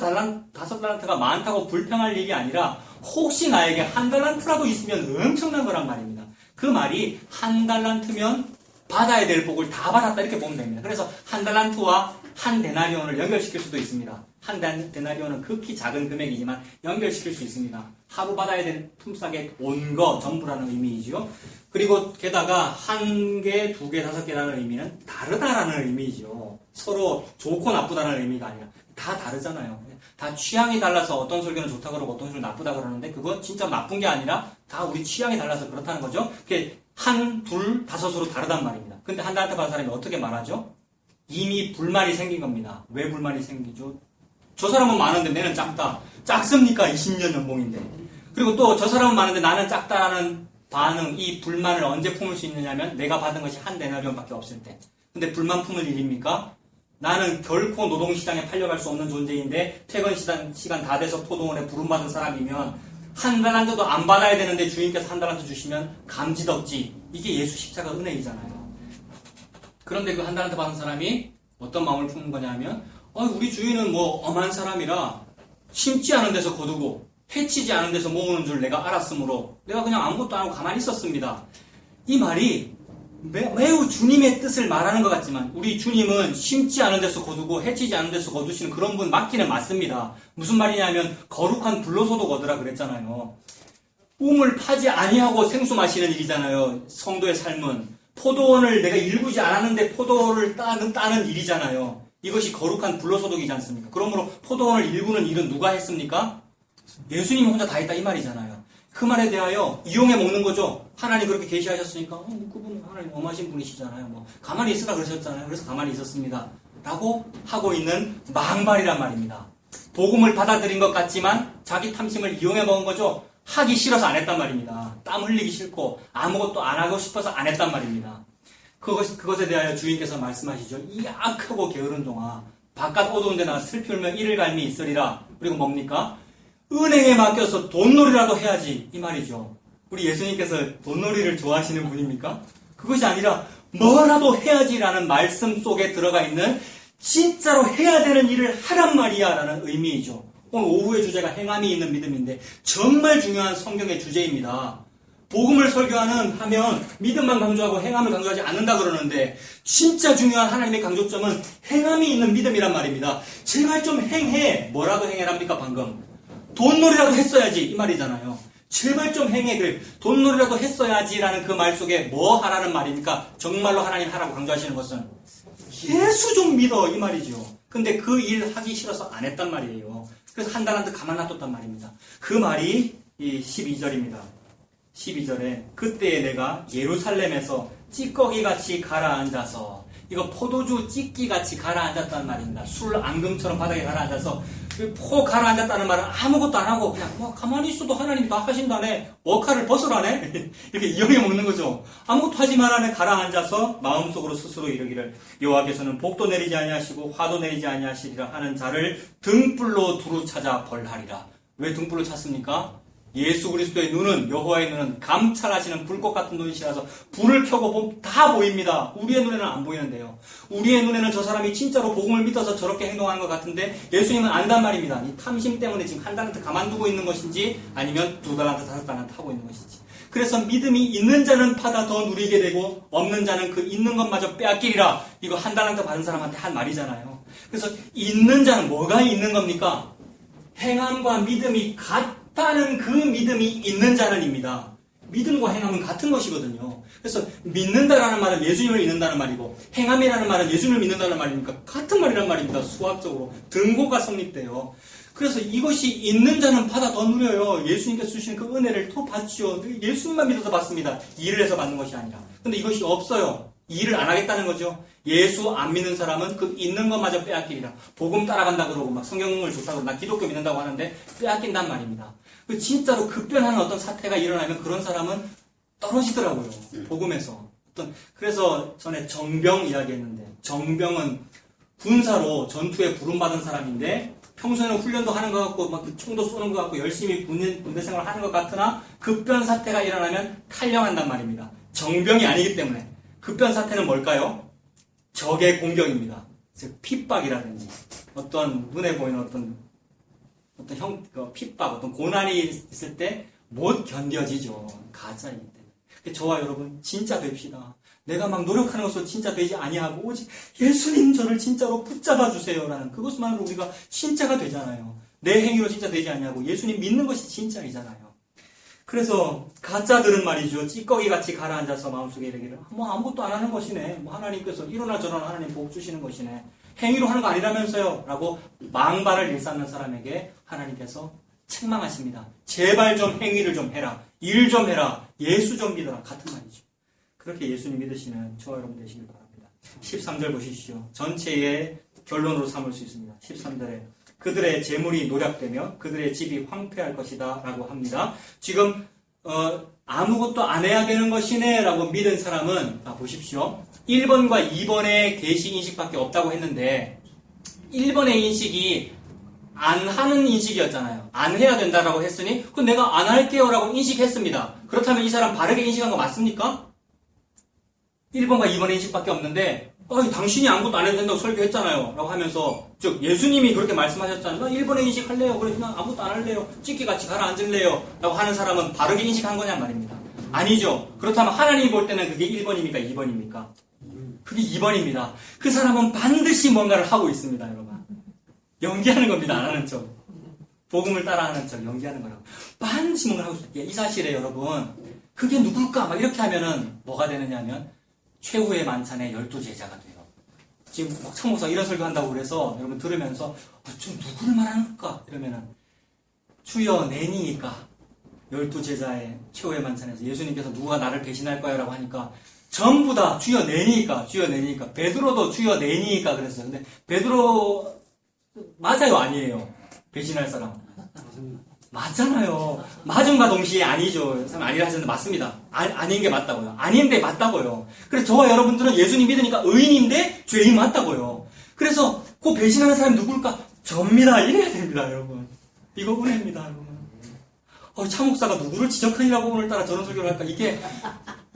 5달란트가 많다고 불평할 일이 아니라 혹시 나에게 1달란트라도 있으면 엄청난 거란 말입니다. 그 말이 1달란트면 받아야 될 복을 다 받았다 이렇게 보면 됩니다. 그래서 1달란트와 1데나리온을 연결시킬 수도 있습니다. 1데나리온은 극히 작은 금액이지만 연결시킬 수 있습니다. 하루 받아야 될 품삯의 온 거 전부라는 의미이죠. 그리고 게다가 1개, 2개, 5개라는 의미는 다르다라는 의미이죠. 서로 좋고 나쁘다는 의미가 아니라 다 다르잖아요. 다 취향이 달라서 어떤 설교는 좋다 그러고 어떤 설교는 나쁘다 그러는데 그거 진짜 나쁜 게 아니라 다 우리 취향이 달라서 그렇다는 거죠. 그게 1, 2, 5으로 다르단 말입니다. 근데 1달란트 받은 사람이 어떻게 말하죠? 이미 불만이 생긴 겁니다. 왜 불만이 생기죠? 저 사람은 많은데 내는 작다. 작습니까? 20년 연봉인데. 그리고 또 저 사람은 많은데 나는 작다라는 반응, 이 불만을 언제 품을 수 있느냐면 내가 받은 것이 1데나리온밖에 없을 때. 근데 불만 품을 일입니까? 나는 결코 노동시장에 팔려갈 수 없는 존재인데 퇴근 시간 다 돼서 포도원에 부름받은 사람이면 1달란트도 안 받아야 되는데 주인께서 1달란트 주시면 감지덕지. 이게 예수 십자가 은혜이잖아요. 그런데 그 1달란트 받은 사람이 어떤 마음을 품는 거냐면 우리 주인은 뭐 엄한 사람이라 심지 않은 데서 거두고 해치지 않은 데서 모으는 줄 내가 알았으므로 내가 그냥 아무것도 안 하고 가만히 있었습니다. 이 말이 매우 주님의 뜻을 말하는 것 같지만 우리 주님은 심지 않은 데서 거두고 해치지 않은 데서 거두시는 그런 분 맞기는 맞습니다. 무슨 말이냐면 거룩한 불로소도 거두라 그랬잖아요. 우물 파지 아니하고 생수 마시는 일이잖아요. 성도의 삶은. 포도원을 내가 일구지 않았는데 포도를 따는 일이잖아요. 이것이 거룩한 불로소득이지 않습니까? 그러므로 포도원을 일구는 일은 누가 했습니까? 예수님이 혼자 다 했다 이 말이잖아요. 그 말에 대하여 이용해 먹는 거죠. 하나님 그렇게 계시하셨으니까 그분은 하나님 엄하신 분이시잖아요. 뭐 가만히 있으라 그러셨잖아요. 그래서 가만히 있었습니다. 라고 하고 있는 망발이란 말입니다. 복음을 받아들인 것 같지만 자기 탐심을 이용해 먹은 거죠. 하기 싫어서 안 했단 말입니다. 땀 흘리기 싫고 아무것도 안 하고 싶어서 안 했단 말입니다. 그것에 대하여 주인께서 말씀하시죠. 이 악하고 게으른 종아 바깥 어두운 데 나가 슬피 울며 이를 갈미 있으리라. 그리고 뭡니까? 은행에 맡겨서 돈놀이라도 해야지 이 말이죠. 우리 예수님께서 돈놀이를 좋아하시는 분입니까? 그것이 아니라 뭐라도 해야지라는 말씀 속에 들어가 있는 진짜로 해야 되는 일을 하란 말이야 라는 의미이죠. 오늘 오후의 주제가 행함이 있는 믿음인데 정말 중요한 성경의 주제입니다. 복음을 하면 믿음만 강조하고 행함을 강조하지 않는다 그러는데 진짜 중요한 하나님의 강조점은 행함이 있는 믿음이란 말입니다. 제발 좀 행해. 뭐라도 행해랍니까 방금? 돈놀이라도 했어야지 이 말이잖아요. 제발 좀 행해. 그래. 돈놀이라도 했어야지라는 그 말 속에 뭐 하라는 말입니까? 정말로 하나님 하라고 강조하시는 것은 예수 좀 믿어 이 말이죠. 근데 그 일 하기 싫어서 안 했단 말이에요. 그래서 1달란트 가만 놔뒀단 말입니다. 그 말이 이 12절입니다. 12절에 그때에 내가 예루살렘에서 찌꺼기같이 가라앉아서 이거 포도주 찢기같이 가라앉았단 말입니다. 술 앙금처럼 바닥에 가라앉아서 폭 가라앉았다는 말은 아무것도 안 하고 그냥 뭐 가만히 있어도 하나님이 다 하신다네. 워카를 벗으라네. 이렇게 이용해 먹는 거죠. 아무것도 하지 말라네. 가라앉아서 마음속으로 스스로 이르기를 여호와께서는 복도 내리지 아니하시고 화도 내리지 아니하시리라 하는 자를 등불로 두루 찾아 벌하리라. 왜 등불로 찾습니까? 예수 그리스도의 눈은, 여호와의 눈은 감찰하시는 불꽃 같은 눈이시라서 불을 켜고 보면 다 보입니다. 우리의 눈에는 안 보이는데요. 우리의 눈에는 저 사람이 진짜로 복음을 믿어서 저렇게 행동하는 것 같은데 예수님은 안단 말입니다. 이 탐심 때문에 지금 한 달란트 가만두고 있는 것인지 아니면 2달란트, 5달란트 하고 있는 것인지. 그래서 믿음이 있는 자는 받아 더 누리게 되고 없는 자는 그 있는 것마저 빼앗기리라. 이거 한 달란트 받은 사람한테 한 말이잖아요. 그래서 있는 자는 뭐가 있는 겁니까? 행함과 믿음이 같다는 그 믿음이 있는 자는입니다. 믿음과 행함은 같은 것이거든요. 그래서 믿는다라는 말은 예수님을 믿는다는 말이고 행함이라는 말은 예수님을 믿는다는 말이니까 같은 말이란 말입니다. 수학적으로 등고가 성립돼요. 그래서 이것이 있는 자는 받아 더 누려요. 예수님께서 주시는 그 은혜를 더 받지요. 예수님만 믿어서 받습니다. 일을 해서 받는 것이 아니라. 근데 이것이 없어요. 일을 안 하겠다는 거죠. 예수 안 믿는 사람은 그 있는 것마저 빼앗기리라. 복음 따라간다 그러고 막 성경을 좋다고 나 기독교 믿는다고 하는데 빼앗긴단 말입니다. 진짜로 급변하는 어떤 사태가 일어나면 그런 사람은 떨어지더라고요. 복음에서. 그래서 전에 정병 이야기했는데 정병은 군사로 전투에 부름받은 사람인데 평소에는 훈련도 하는 것 같고 막 총도 쏘는 것 같고 열심히 군대 생활을 하는 것 같으나 급변 사태가 일어나면 탈영한단 말입니다. 정병이 아니기 때문에. 급변 사태는 뭘까요? 적의 공격입니다. 즉 핍박이라든지 어떤 눈에 보이는 어떤 핍박, 어떤 고난이 있을 때 못 견뎌지죠. 가짜이기 때문에. 저와 여러분 진짜 됩시다. 내가 막 노력하는 것으로 진짜 되지 아니하고 오직 예수님 저를 진짜로 붙잡아 주세요라는 그것만으로 우리가 진짜가 되잖아요. 내 행위로 진짜 되지 아니하고 예수님 믿는 것이 진짜이잖아요. 그래서 가짜들은 말이죠. 찌꺼기같이 가라앉아서 마음속에 이르기를 뭐 아무것도 안 하는 것이네. 뭐 하나님께서 이러나 저러나 하나님 복 주시는 것이네. 행위로 하는 거 아니라면서요. 라고 망발을 일삼는 사람에게 하나님께서 책망하십니다. 제발 좀 행위를 좀 해라. 일 좀 해라. 예수 좀 믿어라. 같은 말이죠. 그렇게 예수님 믿으시는 저와 여러분 되시길 바랍니다. 13절 보십시오. 전체의 결론으로 삼을 수 있습니다. 13절에 그들의 재물이 노략되며 그들의 집이 황폐할 것이다 라고 합니다. 지금 아무것도 안 해야 되는 것이네 라고 믿은 사람은 보십시오. 1번과 2번의 계시 인식밖에 없다고 했는데 1번의 인식이 안 하는 인식이었잖아요. 안 해야 된다라고 했으니 그럼 내가 안 할게요 라고 인식했습니다. 그렇다면 이 사람 바르게 인식한 거 맞습니까? 1번과 2번의 인식밖에 없는데 당신이 아무것도 안 해도 된다고 설교했잖아요 라고 하면서 즉 예수님이 그렇게 말씀하셨잖아요. 나 1번의 인식 할래요. 그래서 난 아무것도 안 할래요. 찌끼같이 가라앉을래요 라고 하는 사람은 바르게 인식한 거냐 말입니다. 아니죠. 그렇다면 하나님이 볼 때는 그게 1번입니까? 2번입니까? 그게 2번입니다. 그 사람은 반드시 뭔가를 하고 있습니다. 여러분. 연기하는 겁니다. 안 하는 척. 복음을 따라하는 척 연기하는 거라고. 반드시 뭔가를 하고 있어요. 이 사실에 여러분 그게 누굴까? 막 이렇게 하면은 뭐가 되느냐 하면 최후의 만찬의 12제자가 돼요. 지금 청목사 이런 설교한다고 그래서 여러분 들으면서 좀 누구를 말하는 걸까? 이러면은 주여 내니까 12제자의 최후의 만찬에서 예수님께서 누가 나를 배신할 거야 라고 하니까 전부 다 주여 내니까 베드로도 주여 내니까 그랬어요. 근데 베드로 맞아요 아니에요? 배신할 사람 맞잖아요. 맞음과 동시에 아니죠. 아니라 하셨는데 맞습니다. 아닌 게 맞다고요. 아닌데 맞다고요. 그래서 저와 여러분들은 예수님 믿으니까 의인인데 죄인 맞다고요. 그래서 그 배신하는 사람이 누굴까? 접니다. 이래야 됩니다 여러분. 이거 은혜입니다 여러분. 차 목사가 누구를 지적하니라고 오늘따라 저런 설교를 할까? 이게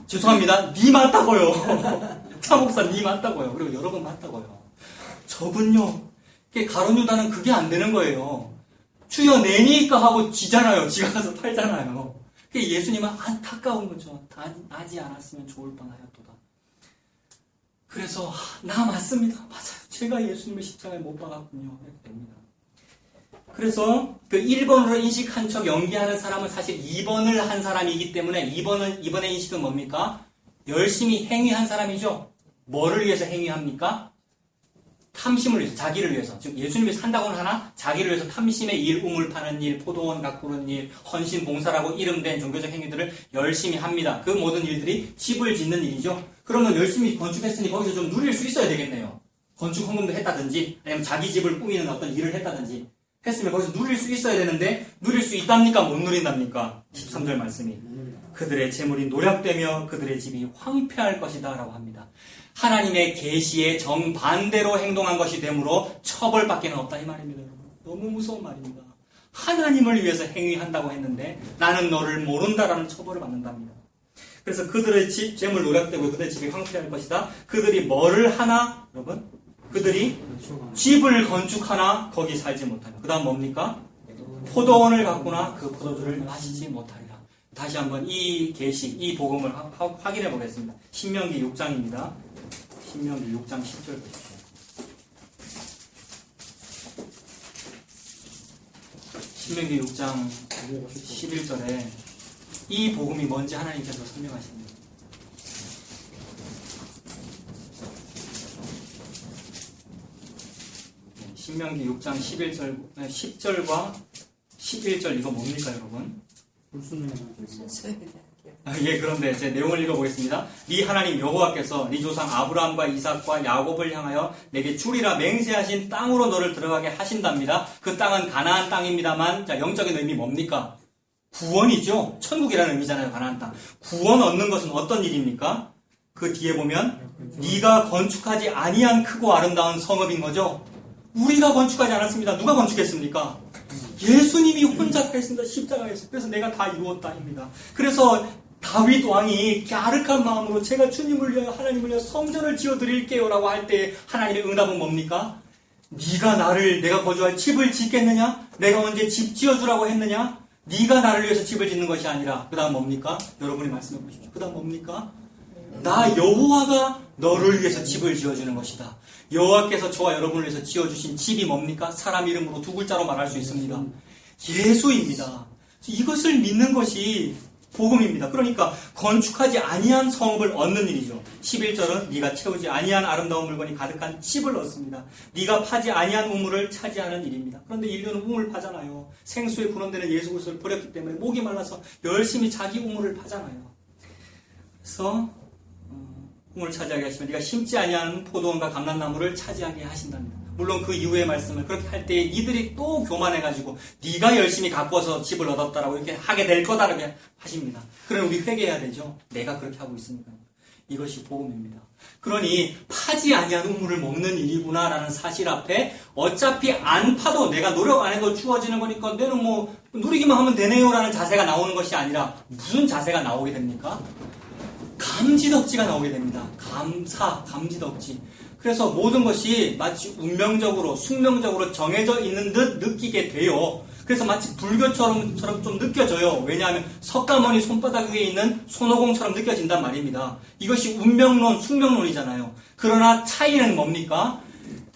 죄송합니다. 니 맞다고요. 차 목사 니 맞다고요. 그리고 여러분 맞다고요. 저분요. 가룟유다는 그게 안 되는 거예요. 주여 내니까 하고 지잖아요. 지가 가서 팔잖아요. 예수님은 안타까운 거죠. 나지 않았으면 좋을 뻔하였도다. 그래서 나 맞습니다. 맞아요. 제가 예수님을 십자가에 못 박았군요. 이렇게 됩니다. 그래서 그 1번으로 인식한 척 연기하는 사람은 사실 2번을 한 사람이기 때문에 이번의 인식은 뭡니까? 열심히 행위한 사람이죠. 뭐를 위해서 행위합니까? 탐심을 위해서, 자기를 위해서. 즉 예수님 위해서 한다고는 하나 자기를 위해서 탐심의 일, 우물 파는 일, 포도원 가꾸는 일, 헌신 봉사라고 이름된 종교적 행위들을 열심히 합니다. 그 모든 일들이 집을 짓는 일이죠. 그러면 열심히 건축했으니 거기서 좀 누릴 수 있어야 되겠네요. 건축 헌금도 했다든지 아니면 자기 집을 꾸미는 어떤 일을 했다든지 했으면 거기서 누릴 수 있어야 되는데 누릴 수 있답니까? 못 누린답니까? 13절 말씀이 그들의 재물이 노략되며 그들의 집이 황폐할 것이다 라고 합니다. 하나님의 계시에 정반대로 행동한 것이 되므로 처벌밖에는 없다 이 말입니다. 여러분. 너무 무서운 말입니다. 하나님을 위해서 행위한다고 했는데 나는 너를 모른다라는 처벌을 받는답니다. 그래서 그들의 집 재물 노략되고 그들의 집이 황폐할 것이다. 그들이 뭐를 하나? 여러분 그들이 집을 건축하나 거기 살지 못하며 그 다음 뭡니까? 포도원을 갖거나 그 포도주를 마시지 못하리라. 다시 한번 이 계시, 이 복음을 확인해 보겠습니다. 신명기 6장입니다. 신명기 6장 10절 보십시오. 신명기 6장 11절에 이 복음이 뭔지 하나님께서 설명하십니다. 신명기 6장 10절과 11절 이거 뭡니까 여러분? 예, 그런데 제 내용을 읽어보겠습니다. 네 하나님 여호와께서 네 조상 아브라함과 이삭과 야곱을 향하여 내게 주리라 맹세하신 땅으로 너를 들어가게 하신답니다. 그 땅은 가나안 땅입니다만 자, 영적인 의미 뭡니까? 구원이죠. 천국이라는 의미잖아요. 가나안 땅. 구원 얻는 것은 어떤 일입니까? 그 뒤에 보면 네가 건축하지 아니한 크고 아름다운 성읍인 거죠. 우리가 건축하지 않았습니다. 누가 건축했습니까? 예수님이 혼자 했습니다. 십자가에서. 그래서 내가 다 이루었다입니다. 그래서 다윗 왕이 갸륵한 마음으로 제가 주님을 위하여 하나님을 위하여 성전을 지어드릴게요 라고 할 때 하나님의 응답은 뭡니까? 네가 나를 내가 거주할 집을 짓겠느냐? 내가 언제 집 지어주라고 했느냐? 네가 나를 위해서 집을 짓는 것이 아니라 그 다음 뭡니까? 여러분이 말씀해 보십시오. 그 다음 뭡니까? 나 여호와가 너를 위해서 집을 지어주는 것이다. 여호와께서 저와 여러분을 위해서 지어주신 집이 뭡니까? 사람 이름으로 두 글자로 말할 수 있습니다. 예수입니다. 이것을 믿는 것이 복음입니다. 그러니까 건축하지 아니한 성읍을 얻는 일이죠. 11절은 네가 채우지 아니한 아름다운 물건이 가득한 집을 얻습니다. 네가 파지 아니한 우물을 차지하는 일입니다. 그런데 인류는 우물을 파잖아요. 생수에 분원되는 예수 그리스도를 버렸기 때문에 목이 말라서 열심히 자기 우물을 파잖아요. 그래서 우물을 차지하게 하시면 네가 심지 아니한 포도원과 감람나무를 차지하게 하신답니다. 물론 그 이후의 말씀을 그렇게 할 때 이들이 또 교만해가지고 네가 열심히 가꿔서 집을 얻었다라고 이렇게 하게 될 거다라고 하십니다. 그러면 우리 회개해야 되죠. 내가 그렇게 하고 있으니까. 이것이 복음입니다. 그러니 파지 아니한 우물을 먹는 일이구나라는 사실 앞에 어차피 안 파도 내가 노력 안 해도 주어지는 거니까 내는 뭐 누리기만 하면 되네요라는 자세가 나오는 것이 아니라 무슨 자세가 나오게 됩니까? 감지덕지가 나오게 됩니다. 감지덕지. 그래서 모든 것이 마치 운명적으로, 숙명적으로 정해져 있는 듯 느끼게 돼요. 그래서 마치 불교처럼 좀 느껴져요. 왜냐하면 석가모니 손바닥 위에 있는 손오공처럼 느껴진단 말입니다. 이것이 운명론, 숙명론이잖아요. 그러나 차이는 뭡니까?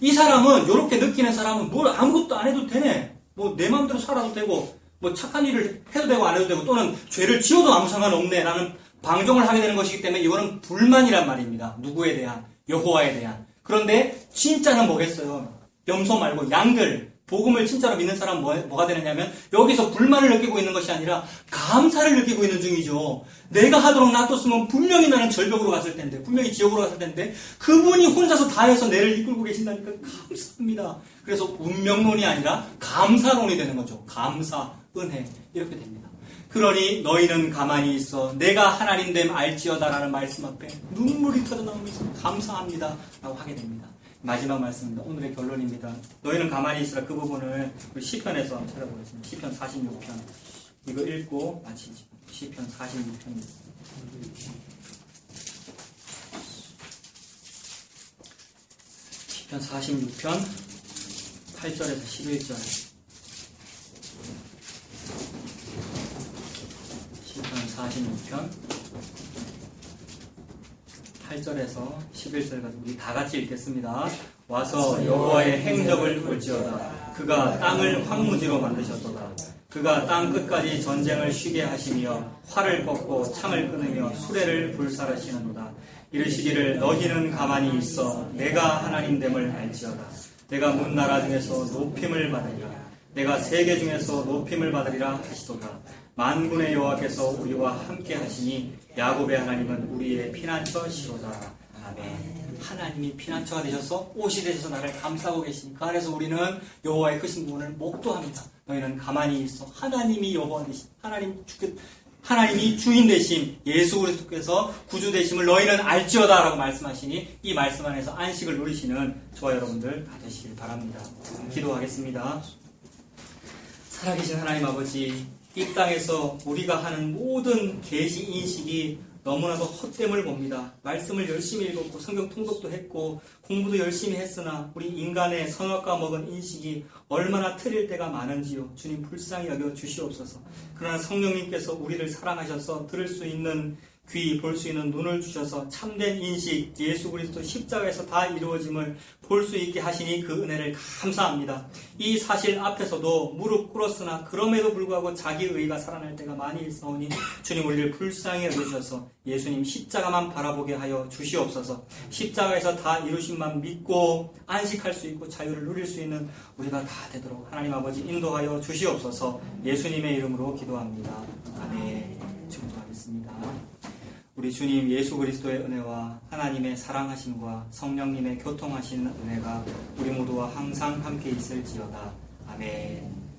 이 사람은, 이렇게 느끼는 사람은 뭘 아무것도 안 해도 되네. 뭐 내 마음대로 살아도 되고, 뭐 착한 일을 해도 되고 안 해도 되고, 또는 죄를 지어도 아무 상관없네. 라는 방종을 하게 되는 것이기 때문에 이거는 불만이란 말입니다. 누구에 대한? 여호와에 대한. 그런데 진짜는 뭐겠어요? 염소 말고 양들, 복음을 진짜로 믿는 사람은 뭐가 되느냐면 여기서 불만을 느끼고 있는 것이 아니라 감사를 느끼고 있는 중이죠. 내가 하도록 놔뒀으면 분명히 나는 절벽으로 갔을 텐데, 분명히 지옥으로 갔을 텐데 그분이 혼자서 다 해서 내를 이끌고 계신다니까 감사합니다. 그래서 운명론이 아니라 감사론이 되는 거죠. 감사, 은혜 이렇게 됩니다. 그러니 너희는 가만히 있어 내가 하나님됨 알지어다라는 말씀 앞에 눈물이 터져나오면서 감사합니다 라고 하게 됩니다. 마지막 말씀입니다. 오늘의 결론입니다. 너희는 가만히 있으라. 그 부분을 우리 시편에서 한번 찾아보겠습니다. 시편 46편 이거 읽고 마치죠. 시편 46편입니다. 시편 46편 8절에서 11절 46편 8절에서 11절까지 우리 다 같이 읽겠습니다. 와서 여호와의 행적을 볼지어다. 그가 땅을 황무지로 만드셨도다. 그가 땅 끝까지 전쟁을 쉬게 하시며 활을 꺾고 창을 끊으며 수레를 불살하시는도다. 이르시기를 너희는 가만히 있어 내가 하나님됨을 알지어다. 내가 문나라 중에서 높임을 받으리라. 내가 세계 중에서 높임을 받으리라 하시도다. 만군의 여호와께서 우리와 함께 하시니 야곱의 하나님은 우리의 피난처시로다. 아멘. 하나님이 피난처가 되셔서 옷이 되셔서 나를 감싸고 계시니 그 안에서 우리는 여호와의 크신 구원을 목도합니다. 너희는 가만히 있어. 하나님이 여호와 되신 하나님이 주인 되신 예수 그리스도께서 구주 되심을 너희는 알지어다라고 말씀하시니 이 말씀 안에서 안식을 누리시는 저와 여러분들 다 되시길 바랍니다. 기도하겠습니다. 살아계신 하나님 아버지, 이 땅에서 우리가 하는 모든 계시 인식이 너무나도 헛됨을 봅니다. 말씀을 열심히 읽었고 성경 통독도 했고 공부도 열심히 했으나 우리 인간의 선악과 먹은 인식이 얼마나 틀릴 때가 많은지요. 주님 불쌍히 여겨 주시옵소서. 그러나 성령님께서 우리를 사랑하셔서 들을 수 있는 귀, 볼 수 있는 눈을 주셔서 참된 인식, 예수 그리스도 십자가에서 다 이루어짐을 볼 수 있게 하시니 그 은혜를 감사합니다. 이 사실 앞에서도 무릎 꿇었으나 그럼에도 불구하고 자기 의가 살아날 때가 많이 있사오니 주님 우리를 불쌍히 여겨주셔서 예수님 십자가만 바라보게 하여 주시옵소서. 십자가에서 다 이루심만 믿고 안식할 수 있고 자유를 누릴 수 있는 우리가 다 되도록 하나님 아버지 인도하여 주시옵소서. 예수님의 이름으로 기도합니다. 아멘. 충성하겠습니다. 우리 주님 예수 그리스도의 은혜와 하나님의 사랑하심과 성령님의 교통하시는 은혜가 우리 모두와 항상 함께 있을지어다. 아멘.